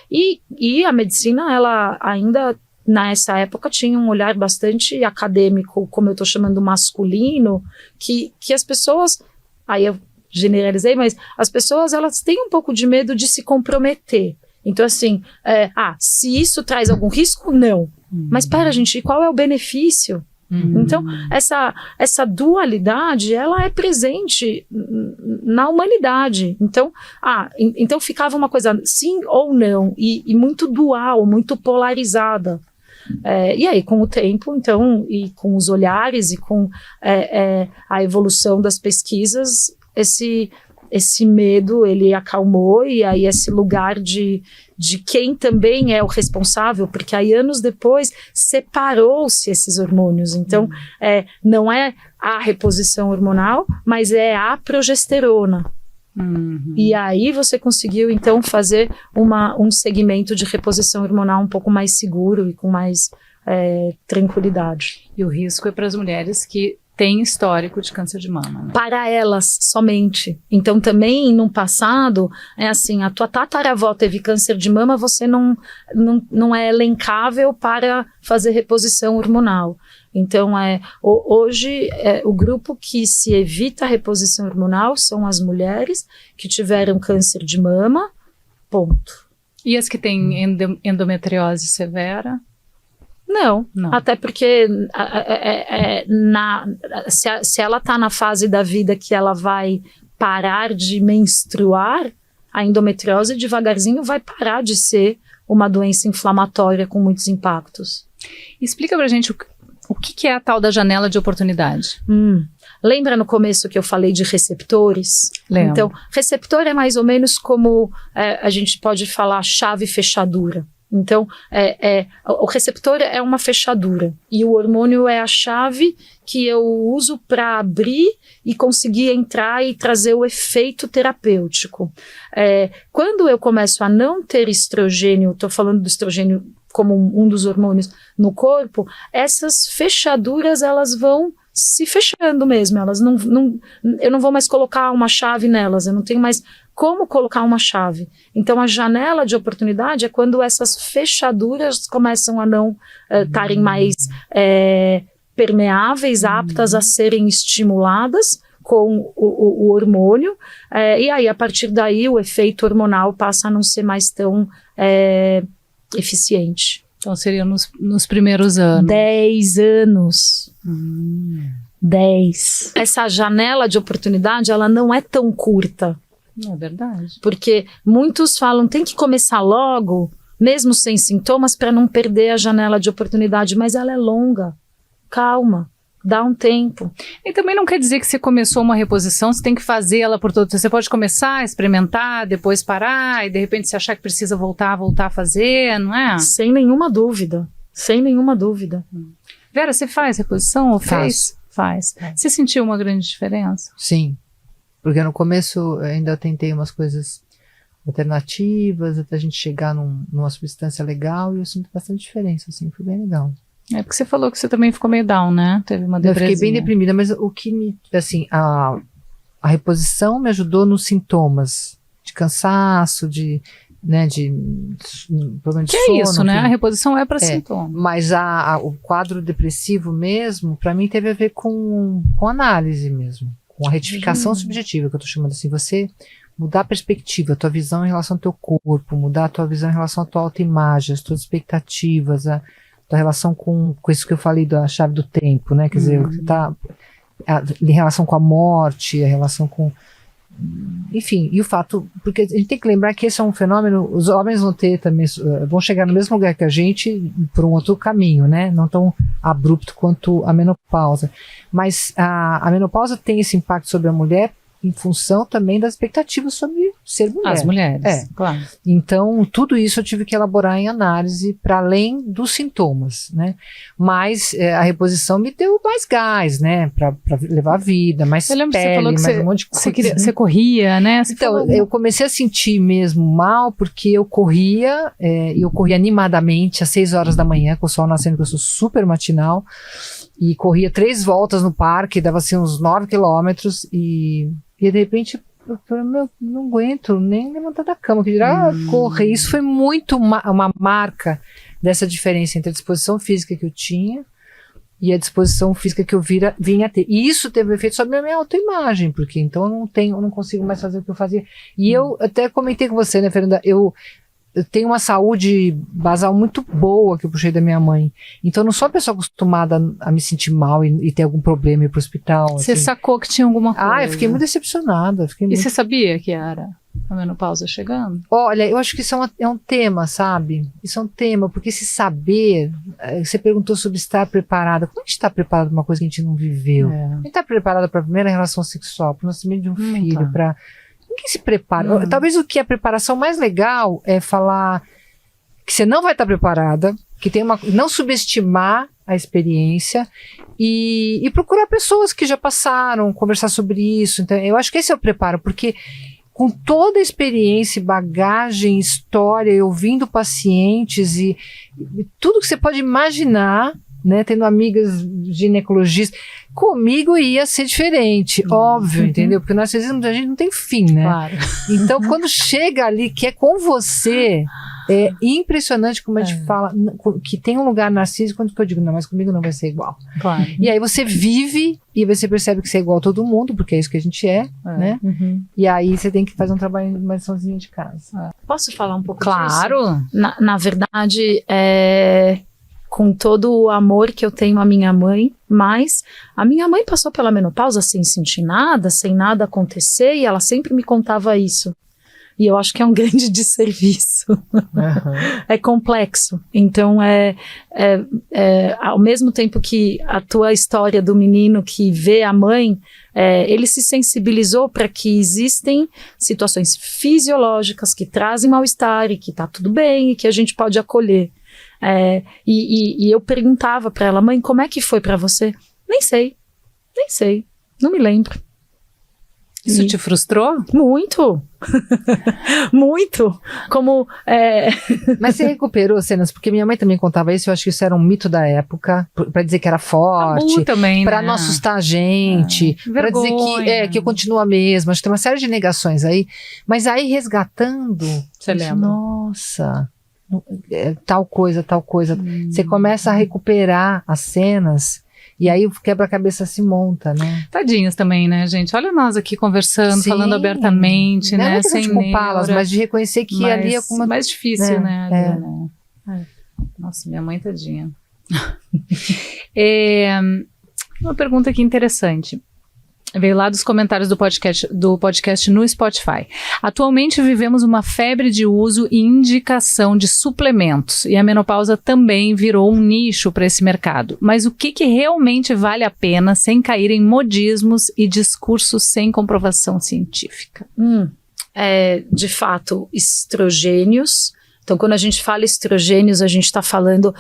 B: E a medicina, ela ainda, nessa época, tinha um olhar bastante acadêmico, como eu estou chamando, masculino, que as pessoas... Aí eu generalizei, mas as pessoas, elas têm um pouco de medo de se comprometer. Então, assim, se isso traz algum risco, não. Mas para, gente, qual é o benefício? Então, essa dualidade, ela é presente na humanidade. Então, então ficava uma coisa sim ou não, e muito dual, muito polarizada. E aí, com o tempo, então, e com os olhares e com a evolução das pesquisas, esse medo, ele acalmou, e aí esse lugar de quem também é o responsável, porque aí anos depois separou-se esses hormônios. Então, não é a reposição hormonal, mas é a progesterona. E aí você conseguiu, então, fazer um segmento de reposição hormonal um pouco mais seguro e com mais tranquilidade.
A: E o risco é para as mulheres que têm histórico de câncer de mama, né?
B: Para elas somente. Então, também, no passado, é assim, a tua tataravó teve câncer de mama, você não é elencável para fazer reposição hormonal. Então, hoje, o grupo que se evita a reposição hormonal são as mulheres que tiveram câncer de mama, ponto.
A: E as que têm endometriose severa?
B: Não, até porque se ela está na fase da vida que ela vai parar de menstruar, a endometriose devagarzinho vai parar de ser uma doença inflamatória com muitos impactos.
A: Explica pra gente o que é a tal da janela de oportunidade?
B: Lembra no começo que eu falei de receptores?
A: Lembro.
B: Então, receptor é mais ou menos como a gente pode falar chave fechadura. Então, o receptor é uma fechadura, e o hormônio é a chave que eu uso para abrir e conseguir entrar e trazer o efeito terapêutico. Quando eu começo a não ter estrogênio, estou falando do estrogênio como um dos hormônios no corpo, essas fechaduras, elas vão se fechando mesmo, eu não vou mais colocar uma chave nelas, eu não tenho mais como colocar uma chave. Então, a janela de oportunidade é quando essas fechaduras começam a não estarem mais permeáveis, aptas a serem estimuladas com o hormônio, e aí, a partir daí, o efeito hormonal passa a não ser mais tão eficiente.
A: Então, seria nos primeiros anos.
B: 10 anos. 10. Essa janela de oportunidade, ela não é tão curta.
A: É verdade.
B: Porque muitos falam, tem que começar logo, mesmo sem sintomas, para não perder a janela de oportunidade, mas ela é longa. Calma, dá um tempo.
A: E também não quer dizer que você começou uma reposição, você tem que fazer ela por todo. Você pode começar, experimentar, depois parar, e de repente você achar que precisa voltar a fazer, não é?
B: Sem nenhuma dúvida. Sem nenhuma dúvida.
A: Vera, você faz reposição ou fez? Faz. Você sentiu uma grande diferença?
C: Sim. Porque no começo eu ainda tentei umas coisas alternativas, até a gente chegar numa substância legal, e eu sinto bastante diferença, assim, foi bem legal.
A: É porque você falou que você também ficou meio down, né? Teve uma depressão.
C: Eu fiquei bem deprimida, mas o que me, assim, a reposição me ajudou nos sintomas. cansaço, né, de problema de
A: Que
C: sono.
A: é isso, né?
C: enfim.
A: A reposição é para sintoma.
C: Mas o quadro depressivo mesmo, para mim, teve a ver com análise mesmo, com a retificação subjetiva, que eu tô chamando assim, você mudar a perspectiva, a tua visão em relação ao teu corpo, mudar a tua visão em relação à tua autoimagem, as tuas expectativas, a tua relação com isso que eu falei da chave do tempo, né? Quer dizer, você tá em relação com a morte, a relação com... Enfim, e o fato, porque a gente tem que lembrar que esse é um fenômeno, os homens vão chegar no mesmo lugar que a gente por um outro caminho, né? Não tão abrupto quanto a menopausa. Mas a menopausa tem esse impacto sobre a mulher em função também das expectativas sobre ser mulher.
A: As mulheres, claro.
C: Então, tudo isso eu tive que elaborar em análise para além dos sintomas, né? Mas a reposição me deu mais gás, né? Para levar a vida, mais
A: Eu lembro
C: pele,
A: que você falou que
C: mais um monte de coisa.
A: você corria, né? Você
C: Então,
A: falou...
C: eu comecei a sentir mesmo mal porque eu corria animadamente às 6 horas da manhã, com o sol nascendo, que eu sou super matinal, e corria 3 voltas no parque, dava assim uns 9 quilômetros, e de repente eu falei, não aguento nem levantar da cama, que dirá correr. Isso foi muito uma marca dessa diferença entre a disposição física que eu tinha e a disposição física que eu vinha a ter. E isso teve efeito sobre a minha autoimagem, porque então eu não consigo mais fazer o que eu fazia. E eu até comentei com você, né, Fernanda, eu tenho uma saúde basal muito boa que eu puxei da minha mãe. Então eu não sou uma pessoa acostumada a me sentir mal e ter algum problema e ir pro hospital.
A: Você
C: assim.
A: sacou que tinha alguma coisa.
C: Eu fiquei muito decepcionada.
A: E você sabia que era a menopausa chegando?
C: Olha, eu acho que isso é um tema, sabe? Isso é um tema, porque esse saber, você perguntou sobre estar preparada. Como a gente está preparada para uma coisa que a gente não viveu? A gente está preparada para a primeira relação sexual, para o nascimento de um filho, para... Ninguém se prepara. Talvez o que é a preparação mais legal é falar que você não vai estar preparada, que não subestimar a experiência e procurar pessoas que já passaram, conversar sobre isso. Então, eu acho que esse é o preparo, porque com toda a experiência, bagagem, história, e ouvindo pacientes e tudo que você pode imaginar, né, tendo amigas ginecologistas, comigo ia ser diferente, óbvio, entendeu? Porque o narcisismo da gente não tem fim, né?
A: Claro.
C: Então, quando chega ali, que é com você, é impressionante como a gente fala, que tem um lugar narcísico, quando eu digo, não, mas comigo não vai ser igual.
A: Claro.
C: E aí você vive, e você percebe que você é igual a todo mundo, porque é isso que a gente né? E aí você tem que fazer um trabalho de uma liçãozinha de casa.
B: Posso falar um pouco
A: Claro.
B: disso? Na verdade, com todo o amor que eu tenho à minha mãe, mas a minha mãe passou pela menopausa sem sentir nada, sem nada acontecer, e ela sempre me contava isso. E eu acho que é um grande desserviço. É complexo. Então, ao mesmo tempo que a tua história do menino que vê a mãe, ele se sensibilizou para que existem situações fisiológicas que trazem mal-estar e que tá tudo bem e que a gente pode acolher. E eu perguntava para ela, mãe, como é que foi para você? Nem sei, não me lembro.
A: Isso te frustrou?
B: Muito. Muito. Como...
C: Mas você recuperou cenas, porque minha mãe também contava isso, eu acho que isso era um mito da época, pra dizer que era forte,
A: também,
C: pra
A: né?
C: não assustar a gente, pra dizer que eu continuo a mesma. Acho que tem uma série de negações aí, mas aí resgatando,
A: Você lembra?
C: nossa, tal coisa, você começa a recuperar as cenas. E aí o quebra-cabeça se monta, né?
A: Tadinhas também, né, gente? Olha nós aqui conversando, falando abertamente,
C: não
A: né?
C: É sem culpá-las, mas de reconhecer que ali é como...
A: mais difícil, né? Nossa, minha mãe tadinha. Uma pergunta aqui interessante. Veio lá dos comentários do podcast no Spotify. Atualmente vivemos uma febre de uso e indicação de suplementos, e a menopausa também virou um nicho para esse mercado. Mas o que realmente vale a pena sem cair em modismos e discursos sem comprovação científica?
B: De fato, estrogênios. Então, quando a gente fala estrogênios, a gente está falando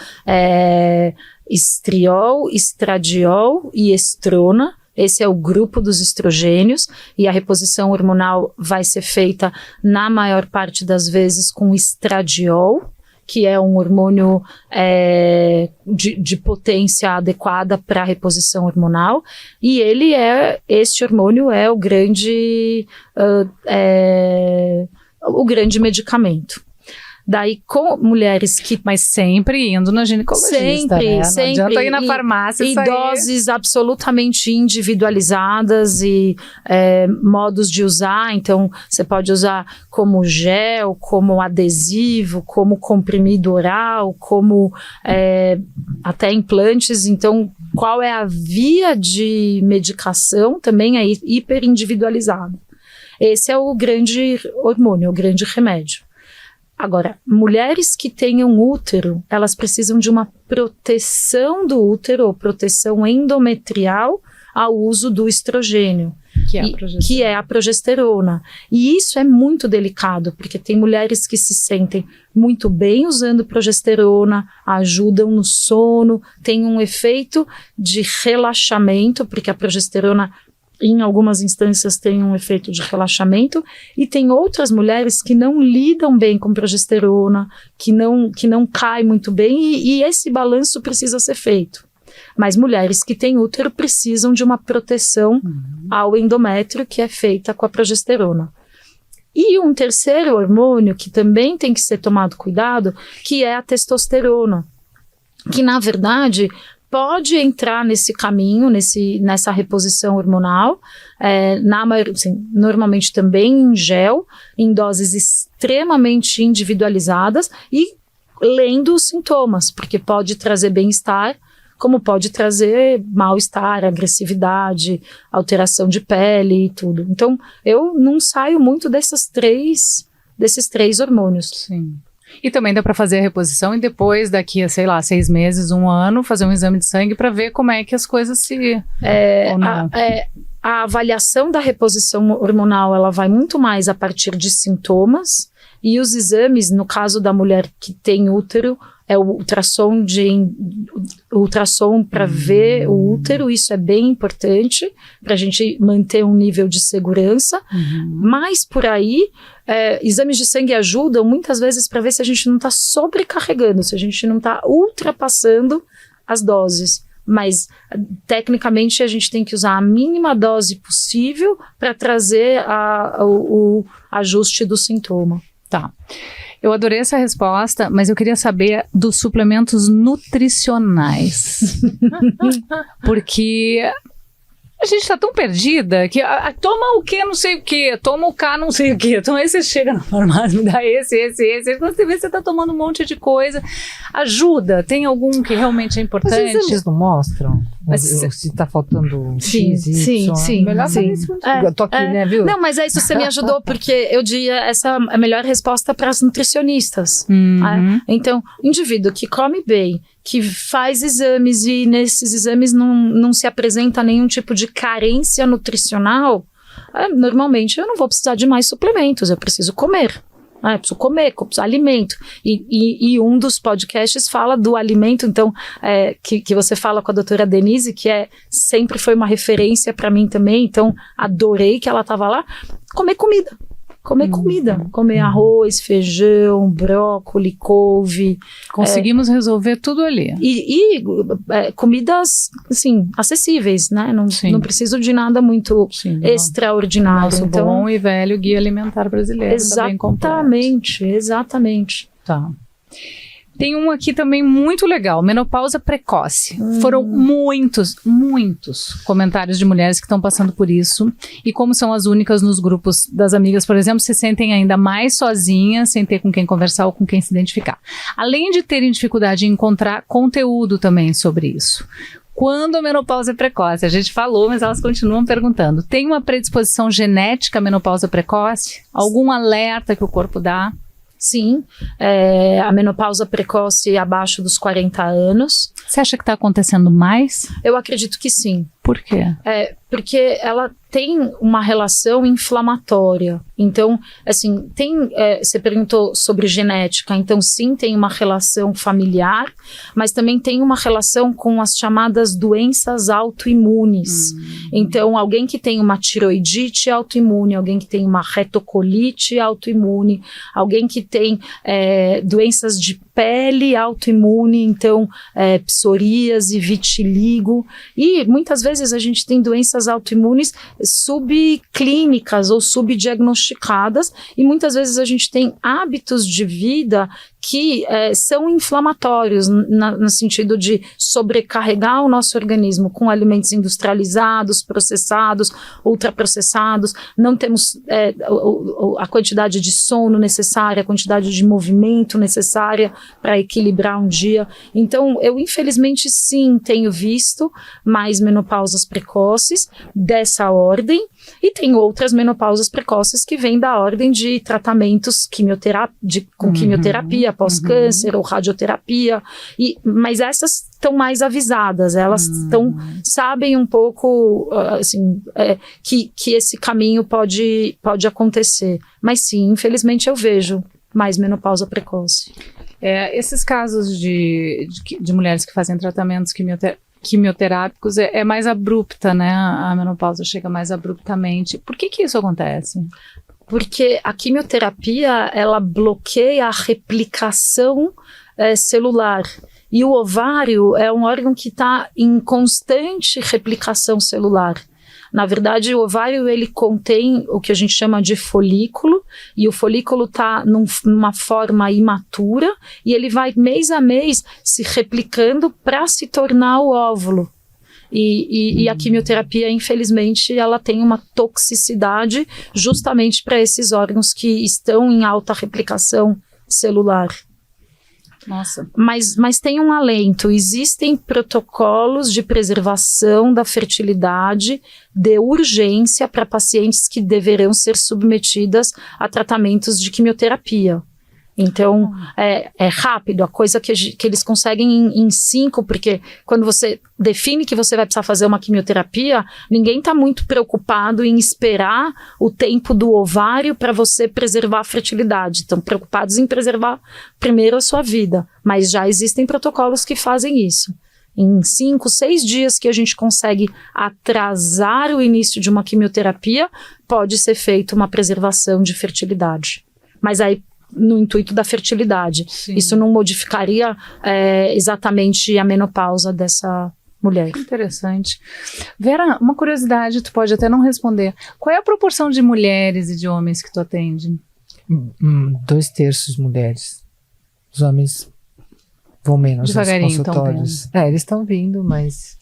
B: estriol, estradiol e estrona. Esse é o grupo dos estrogênios, e a reposição hormonal vai ser feita, na maior parte das vezes, com estradiol, que é um hormônio de potência adequada para a reposição hormonal, e este hormônio é o grande o grande medicamento. Daí, com mulheres que...
A: Mas sempre indo na ginecologista,
B: Sempre,
A: né?
B: sempre.
A: Não adianta ir na farmácia e
B: E
A: sair.
B: doses absolutamente individualizadas e modos de usar. Então, você pode usar como gel, como adesivo, como comprimido oral, como até implantes. Então, qual é a via de medicação também é hiper individualizado. Esse é o grande hormônio, o grande remédio. Agora, mulheres que tenham útero, elas precisam de uma proteção do útero, ou proteção endometrial ao uso do estrogênio, que é a progesterona. E isso é muito delicado, porque tem mulheres que se sentem muito bem usando progesterona, ajudam no sono, tem um efeito de relaxamento, porque a progesterona em algumas instâncias tem um efeito de relaxamento, e tem outras mulheres que não lidam bem com progesterona, que não cai muito bem, e esse balanço precisa ser feito. Mas mulheres que têm útero precisam de uma proteção ao endométrio que é feita com a progesterona. E um terceiro hormônio que também tem que ser tomado cuidado, que é a testosterona, que na verdade pode entrar nesse caminho, nessa reposição hormonal, normalmente também em gel, em doses extremamente individualizadas e lendo os sintomas, porque pode trazer bem-estar, como pode trazer mal-estar, agressividade, alteração de pele e tudo. Então, eu não saio muito desses três hormônios.
A: Sim. E também dá para fazer a reposição e depois, daqui a, 6 meses, 1 ano, fazer um exame de sangue para ver como é que as coisas se...
B: A avaliação da reposição hormonal, ela vai muito mais a partir de sintomas, e os exames, no caso da mulher que tem útero, é o ultrassom para ver o útero. Isso é bem importante para a gente manter um nível de segurança, mas por aí exames de sangue ajudam muitas vezes para ver se a gente não está sobrecarregando, se a gente não está ultrapassando as doses. Mas, tecnicamente, a gente tem que usar a mínima dose possível para trazer o ajuste do sintoma.
A: Tá. Eu adorei essa resposta, mas eu queria saber dos suplementos nutricionais. Porque a gente tá tão perdida que toma o que, não sei o que, toma o K, não sei o que. Então aí você chega na farmácia, me dá esse. Quando você vê, você tá tomando um monte de coisa. Ajuda? Tem algum que realmente é importante?
C: Mas os exames não mostram?
A: Mas
C: se tá faltando
B: Sim,
C: X, Y.
B: sim.
C: Melhor fazer isso. Eu tô aqui, né, viu?
B: Não, mas isso você me ajudou, porque eu diria essa é a melhor resposta para as nutricionistas. Então, indivíduo que come bem, que faz exames e nesses exames não se apresenta nenhum tipo de carência nutricional, normalmente eu não vou precisar de mais suplementos, eu preciso comer. Eu preciso comer, alimento. E um dos podcasts fala do alimento, então, que você fala com a doutora Denise, que sempre foi uma referência para mim também, então adorei que ela estava lá. Comer comida. Comer arroz, feijão, brócolis, couve.
A: Conseguimos resolver tudo ali.
B: E comidas, assim, acessíveis, né? Não preciso de nada muito extraordinário.
A: Nosso bom e velho guia alimentar brasileiro.
B: Exatamente.
A: Tá. Tem um aqui também muito legal, menopausa precoce. Foram muitos comentários de mulheres que estão passando por isso, e como são as únicas nos grupos das amigas, por exemplo, se sentem ainda mais sozinhas, sem ter com quem conversar ou com quem se identificar. Além de terem dificuldade em encontrar conteúdo também sobre isso. Quando a menopausa é precoce? A gente falou, mas elas continuam perguntando. Tem uma predisposição genética à menopausa precoce? Algum alerta que o corpo dá?
B: Sim, a menopausa precoce abaixo dos 40 anos.
A: Você acha que está acontecendo mais?
B: Eu acredito que sim.
A: Por quê?
B: Porque ela tem uma relação inflamatória. Então, assim, você perguntou sobre genética, então sim, tem uma relação familiar, mas também tem uma relação com as chamadas doenças autoimunes. Então, alguém que tem uma tiroidite autoimune, alguém que tem uma retocolite autoimune, alguém que tem doenças de pele autoimune, então psoríase, vitiligo, e muitas vezes a gente tem doenças autoimunes subclínicas ou subdiagnosticadas, diagnosticadas e muitas vezes a gente tem hábitos de vida que são inflamatórios, no sentido de sobrecarregar o nosso organismo com alimentos industrializados, processados, ultraprocessados, não temos a quantidade de sono necessária, a quantidade de movimento necessária para equilibrar um dia. Então, eu infelizmente sim tenho visto mais menopausas precoces dessa ordem, e tem outras menopausas precoces que vêm da ordem de tratamentos com quimioterapia, pós-câncer ou radioterapia, mas essas estão mais avisadas, elas sabem um pouco assim, que esse caminho pode acontecer. Mas sim, infelizmente eu vejo mais menopausa precoce.
A: Esses casos de mulheres que fazem tratamentos quimioterápicos é mais abrupta, né? A menopausa chega mais abruptamente. Por que isso acontece?
B: Porque a quimioterapia, ela bloqueia a replicação celular. E o ovário é um órgão que está em constante replicação celular. Na verdade, o ovário, ele contém o que a gente chama de folículo, e o folículo está numa forma imatura, e ele vai mês a mês se replicando para se tornar o óvulo. E a quimioterapia, infelizmente, ela tem uma toxicidade justamente para esses órgãos que estão em alta replicação celular.
A: Nossa.
B: Mas tem um alento, existem protocolos de preservação da fertilidade de urgência para pacientes que deverão ser submetidas a tratamentos de quimioterapia. Então, é rápido, a coisa que eles conseguem em 5, porque quando você define que você vai precisar fazer uma quimioterapia, ninguém está muito preocupado em esperar o tempo do ovário para você preservar a fertilidade. Estão preocupados em preservar primeiro a sua vida, mas já existem protocolos que fazem isso. Em 5, 6 dias que a gente consegue atrasar o início de uma quimioterapia, pode ser feita uma preservação de fertilidade. Mas aí, no intuito da fertilidade. Sim. Isso não modificaria exatamente a menopausa dessa mulher.
A: Interessante. Vera, uma curiosidade, tu pode até não responder. Qual é a proporção de mulheres e de homens que tu atende?
C: 2/3 mulheres. Os homens vão menos nos consultórios. Eles estão vindo, mas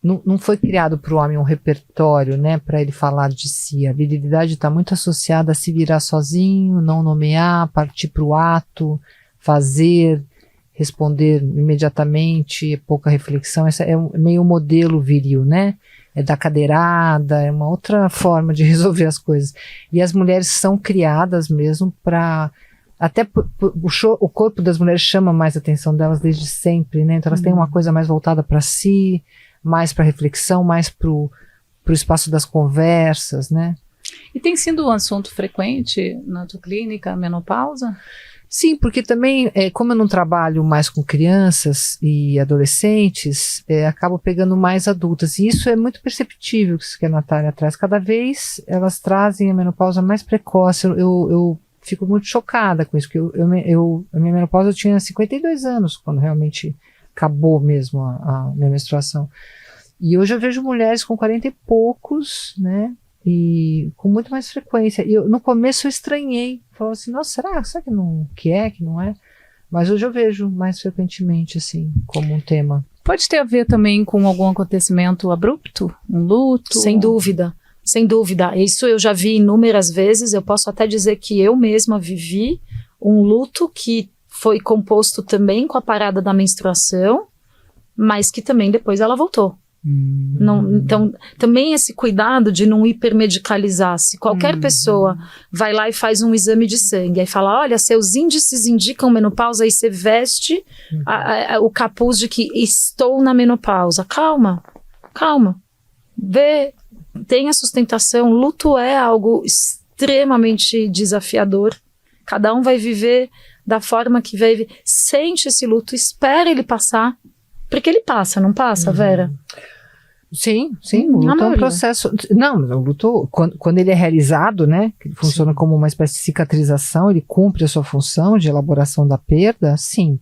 C: não foi criado para o homem um repertório, né, para ele falar de si. A virilidade está muito associada a se virar sozinho, não nomear, partir para o ato, fazer, responder imediatamente, pouca reflexão. Essa é meio modelo viril, né? É da cadeirada, é uma outra forma de resolver as coisas. E as mulheres são criadas mesmo para... Até o corpo das mulheres chama mais a atenção delas desde sempre, né? Então elas têm uma coisa mais voltada para si, mais para reflexão, mais para o espaço das conversas, né?
A: E tem sido um assunto frequente na tua clínica, a menopausa?
C: Sim, porque também, como eu não trabalho mais com crianças e adolescentes, acabo pegando mais adultas. E isso é muito perceptível, isso que a Natália traz. Cada vez elas trazem a menopausa mais precoce. Eu fico muito chocada com isso, porque a minha menopausa eu tinha 52 anos, quando realmente acabou mesmo a minha menstruação. E hoje eu vejo mulheres com 40 e poucos, né? E com muito mais frequência. E no começo eu estranhei. Falava assim, nossa, será que não é? Mas hoje eu vejo mais frequentemente, assim, como um tema.
A: Pode ter a ver também com algum acontecimento abrupto? Um luto?
B: Sem dúvida. Sem dúvida. Isso eu já vi inúmeras vezes. Eu posso até dizer que eu mesma vivi um luto que foi composto também com a parada da menstruação, mas que também depois ela voltou. Então, também esse cuidado de não hipermedicalizar. Se qualquer pessoa vai lá e faz um exame de sangue, aí fala, olha, seus índices indicam menopausa, aí você veste o capuz de que estou na menopausa. Calma. Tenha sustentação. Luto é algo extremamente desafiador. Cada um vai viver da forma que vive. Sente esse luto, espera ele passar. Porque ele passa, não passa, Vera?
C: Sim, o luto é um processo... Não, o luto, quando ele é realizado, né, que ele funciona como uma espécie de cicatrização, ele cumpre a sua função de elaboração da perda, sim.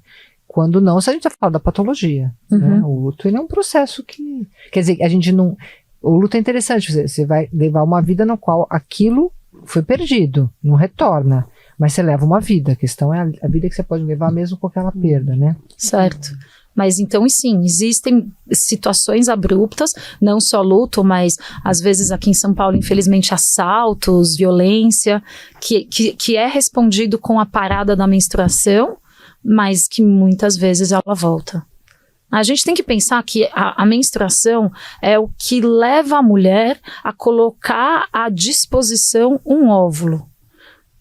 C: Quando não, se a gente já fala da patologia, né, o luto ele é um processo que... Quer dizer, a gente não... o luto é interessante, você vai levar uma vida no qual aquilo foi perdido, não retorna, mas você leva uma vida, a questão é a vida que você pode levar mesmo com aquela perda, né?
B: Certo. Mas então, sim, existem situações abruptas, não só luto, mas às vezes aqui em São Paulo, infelizmente, assaltos, violência, que é respondido com a parada da menstruação, mas que muitas vezes ela volta. A gente tem que pensar que a menstruação é o que leva a mulher a colocar à disposição um óvulo.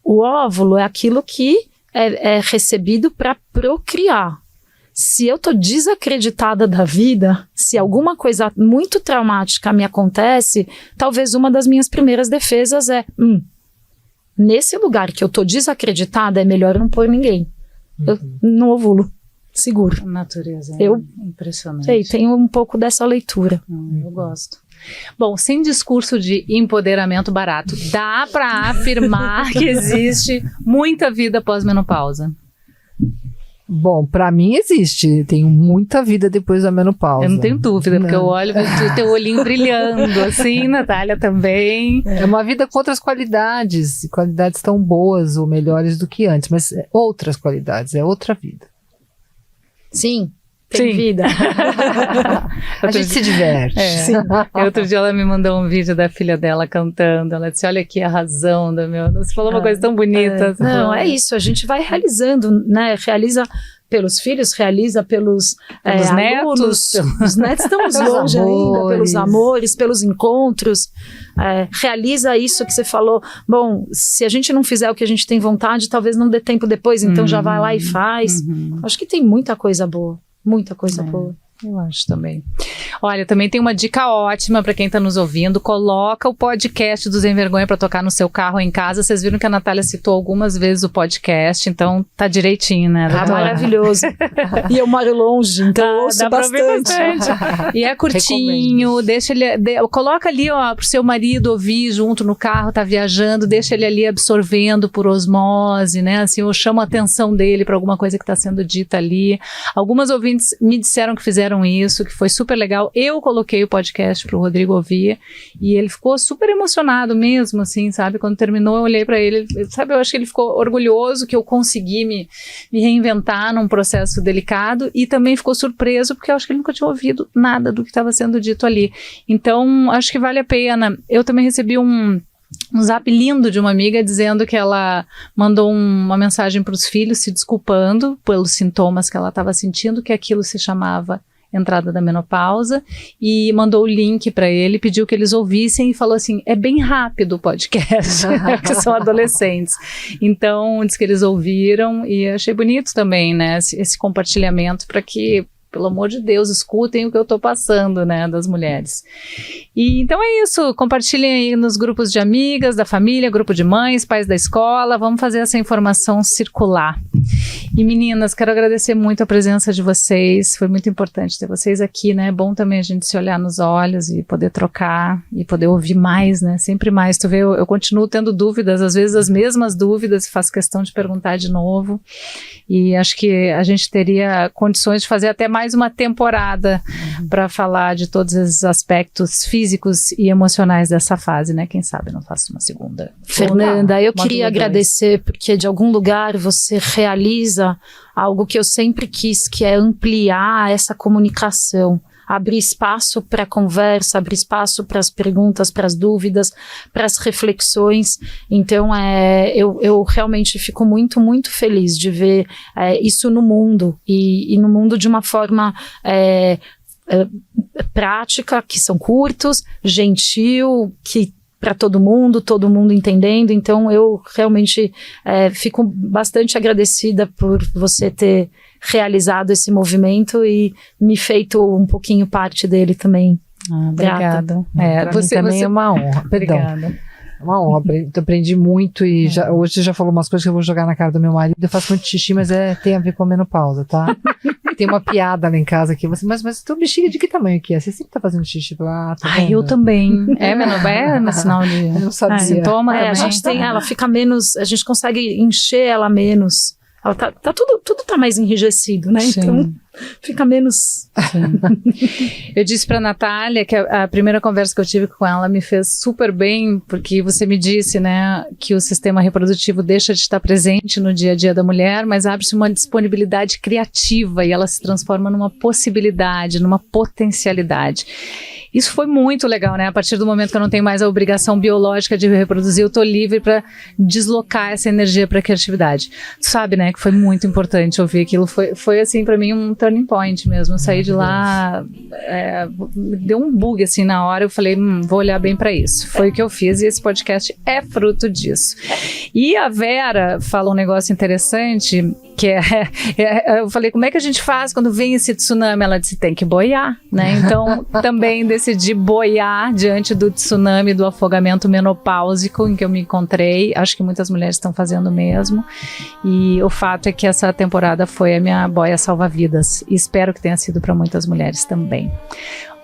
B: O óvulo é aquilo que é recebido para procriar. Se eu estou desacreditada da vida, se alguma coisa muito traumática me acontece, talvez uma das minhas primeiras defesas é nesse lugar que eu estou desacreditada, é melhor não pôr ninguém. Eu não ovulo, seguro.
A: A natureza impressionante.
B: Sei, tenho um pouco dessa leitura.
A: Eu gosto. Bom, sem discurso de empoderamento barato, dá para afirmar que existe muita vida pós-menopausa?
C: Bom, pra mim existe, tenho muita vida depois da menopausa.
A: Eu não tenho dúvida, porque eu olho o teu olhinho brilhando, assim, Natália também.
C: É uma vida com outras qualidades, qualidades tão boas ou melhores do que antes, mas outras qualidades, é outra vida.
B: Sim, tem vida.
C: A gente se diverte.
A: Sim. Outro dia ela me mandou um vídeo da filha dela cantando, ela disse, olha aqui a razão do meu... Você falou uma coisa tão bonita.
B: Não, é isso, a gente vai realizando, né, realiza pelos filhos, realiza pelos alunos, netos. Os netos estamos longe ainda, pelos amores, pelos encontros, realiza isso que você falou. Bom, se a gente não fizer o que a gente tem vontade, talvez não dê tempo depois, então já vai lá e faz. Acho que tem muita coisa boa. Muita coisa boa.
A: Eu acho também. Olha, também tem uma dica ótima para quem está nos ouvindo. Coloca o podcast do Sem Vergonha para tocar no seu carro ou em casa. Vocês viram que a Natália citou algumas vezes o podcast, então tá direitinho, né?
B: Maravilhoso. E eu moro longe, então eu ouço
A: dá
B: bastante.
A: E é curtinho, deixa ele, coloca ali, ó, pro seu marido ouvir junto no carro, tá viajando, deixa ele ali absorvendo por osmose, né? Assim, eu chamo a atenção dele para alguma coisa que está sendo dita ali. Algumas ouvintes me disseram que fizeram isso, que foi super legal. Eu coloquei o podcast pro Rodrigo ouvir e ele ficou super emocionado mesmo, assim, sabe? Quando terminou, eu olhei para ele, sabe? Eu acho que ele ficou orgulhoso que eu consegui me reinventar num processo delicado e também ficou surpreso porque eu acho que ele nunca tinha ouvido nada do que estava sendo dito ali. Então, acho que vale a pena. Eu também recebi um zap lindo de uma amiga dizendo que ela mandou uma mensagem para os filhos se desculpando pelos sintomas que ela estava sentindo, que aquilo se chamava entrada da menopausa, e mandou o link para ele, pediu que eles ouvissem e falou assim, é bem rápido o podcast, que são adolescentes. Então, diz que eles ouviram e achei bonito também, né, esse compartilhamento para que, pelo amor de Deus, escutem o que eu tô passando, né, das mulheres. E então é isso, compartilhem aí nos grupos de amigas, da família, grupo de mães, pais da escola, vamos fazer essa informação circular. E meninas, quero agradecer muito a presença de vocês, foi muito importante ter vocês aqui, né, é bom também a gente se olhar nos olhos e poder trocar e poder ouvir mais, né, sempre mais. Tu vê, eu continuo tendo dúvidas, às vezes as mesmas dúvidas, faço questão de perguntar de novo, e acho que a gente teria condições de fazer até mais uma temporada para falar de todos esses aspectos físicos e emocionais dessa fase, né? Quem sabe não faço uma segunda.
B: Fernanda, eu queria agradecer porque de algum lugar você realiza algo que eu sempre quis, que é ampliar essa comunicação. Abrir espaço para a conversa, abrir espaço para as perguntas, para as dúvidas, para as reflexões. Então, eu realmente fico muito, muito feliz de ver isso no mundo e no mundo de uma forma prática, que são curtos, gentil, que para todo mundo entendendo. Então, eu realmente fico bastante agradecida por você ter realizado esse movimento e me feito um pouquinho parte dele também.
A: Obrigada.
C: Você também é uma honra.
A: Obrigada.
C: Uma honra, aprendi muito e hoje já falou umas coisas que eu vou jogar na cara do meu marido. Eu faço muito xixi, mas tem a ver com a menopausa, tá? Tem uma piada lá em casa aqui, mas tua bexiga de que tamanho que é? Você sempre tá fazendo xixi lá, tá vendo?
A: Eu também. É sinal de
C: eu não sabia.
A: Sintoma também.
B: A gente tem, ela fica menos, a gente consegue encher ela menos. Ela tudo tá mais enrijecido, né?
A: Sim.
B: Então, fica menos...
A: Eu disse para a Natália que a primeira conversa que eu tive com ela me fez super bem, porque você me disse, né, que o sistema reprodutivo deixa de estar presente no dia a dia da mulher, mas abre-se uma disponibilidade criativa e ela se transforma numa possibilidade, numa potencialidade. Isso foi muito legal, né? A partir do momento que eu não tenho mais a obrigação biológica de reproduzir, eu tô livre para deslocar essa energia para a criatividade. Tu sabe, né, que foi muito importante ouvir aquilo. Foi assim, para mim, um turning point mesmo. Eu saí de lá, deu um bug assim na hora. Eu falei, vou olhar bem para isso. Foi o que eu fiz e esse podcast é fruto disso. E a Vera fala um negócio interessante, que eu falei, como é que a gente faz quando vem esse tsunami? Ela disse, tem que boiar, né? Então, também decidi boiar diante do tsunami do afogamento menopáusico em que eu me encontrei. Acho que muitas mulheres estão fazendo o mesmo. E o fato é que essa temporada foi a minha boia salva-vidas. E espero que tenha sido para muitas mulheres também.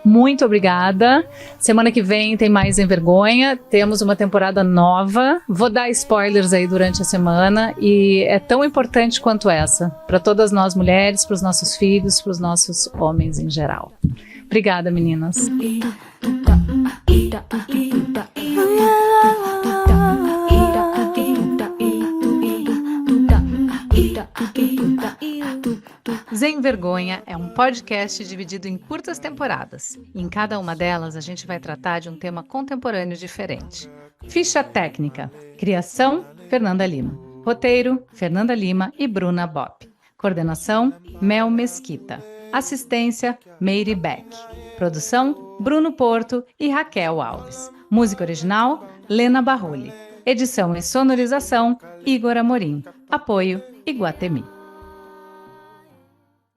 A: Muito obrigada. Semana que vem tem mais Em Vergonha. Temos uma temporada nova. Vou dar spoilers aí durante a semana. E é tão importante quanto essa. Para todas nós mulheres, para os nossos filhos, para os nossos homens em geral. Obrigada, meninas. Sem Vergonha é um podcast dividido em curtas temporadas. E em cada uma delas a gente vai tratar de um tema contemporâneo diferente. Ficha técnica. Criação, Fernanda Lima. Roteiro, Fernanda Lima e Bruna Bopp. Coordenação, Mel Mesquita. Assistência, Meire Beck. Produção, Bruno Porto e Raquel Alves. Música original, Lena Barrulli. Edição e sonorização, Igor Amorim. Apoio, Iguatemi.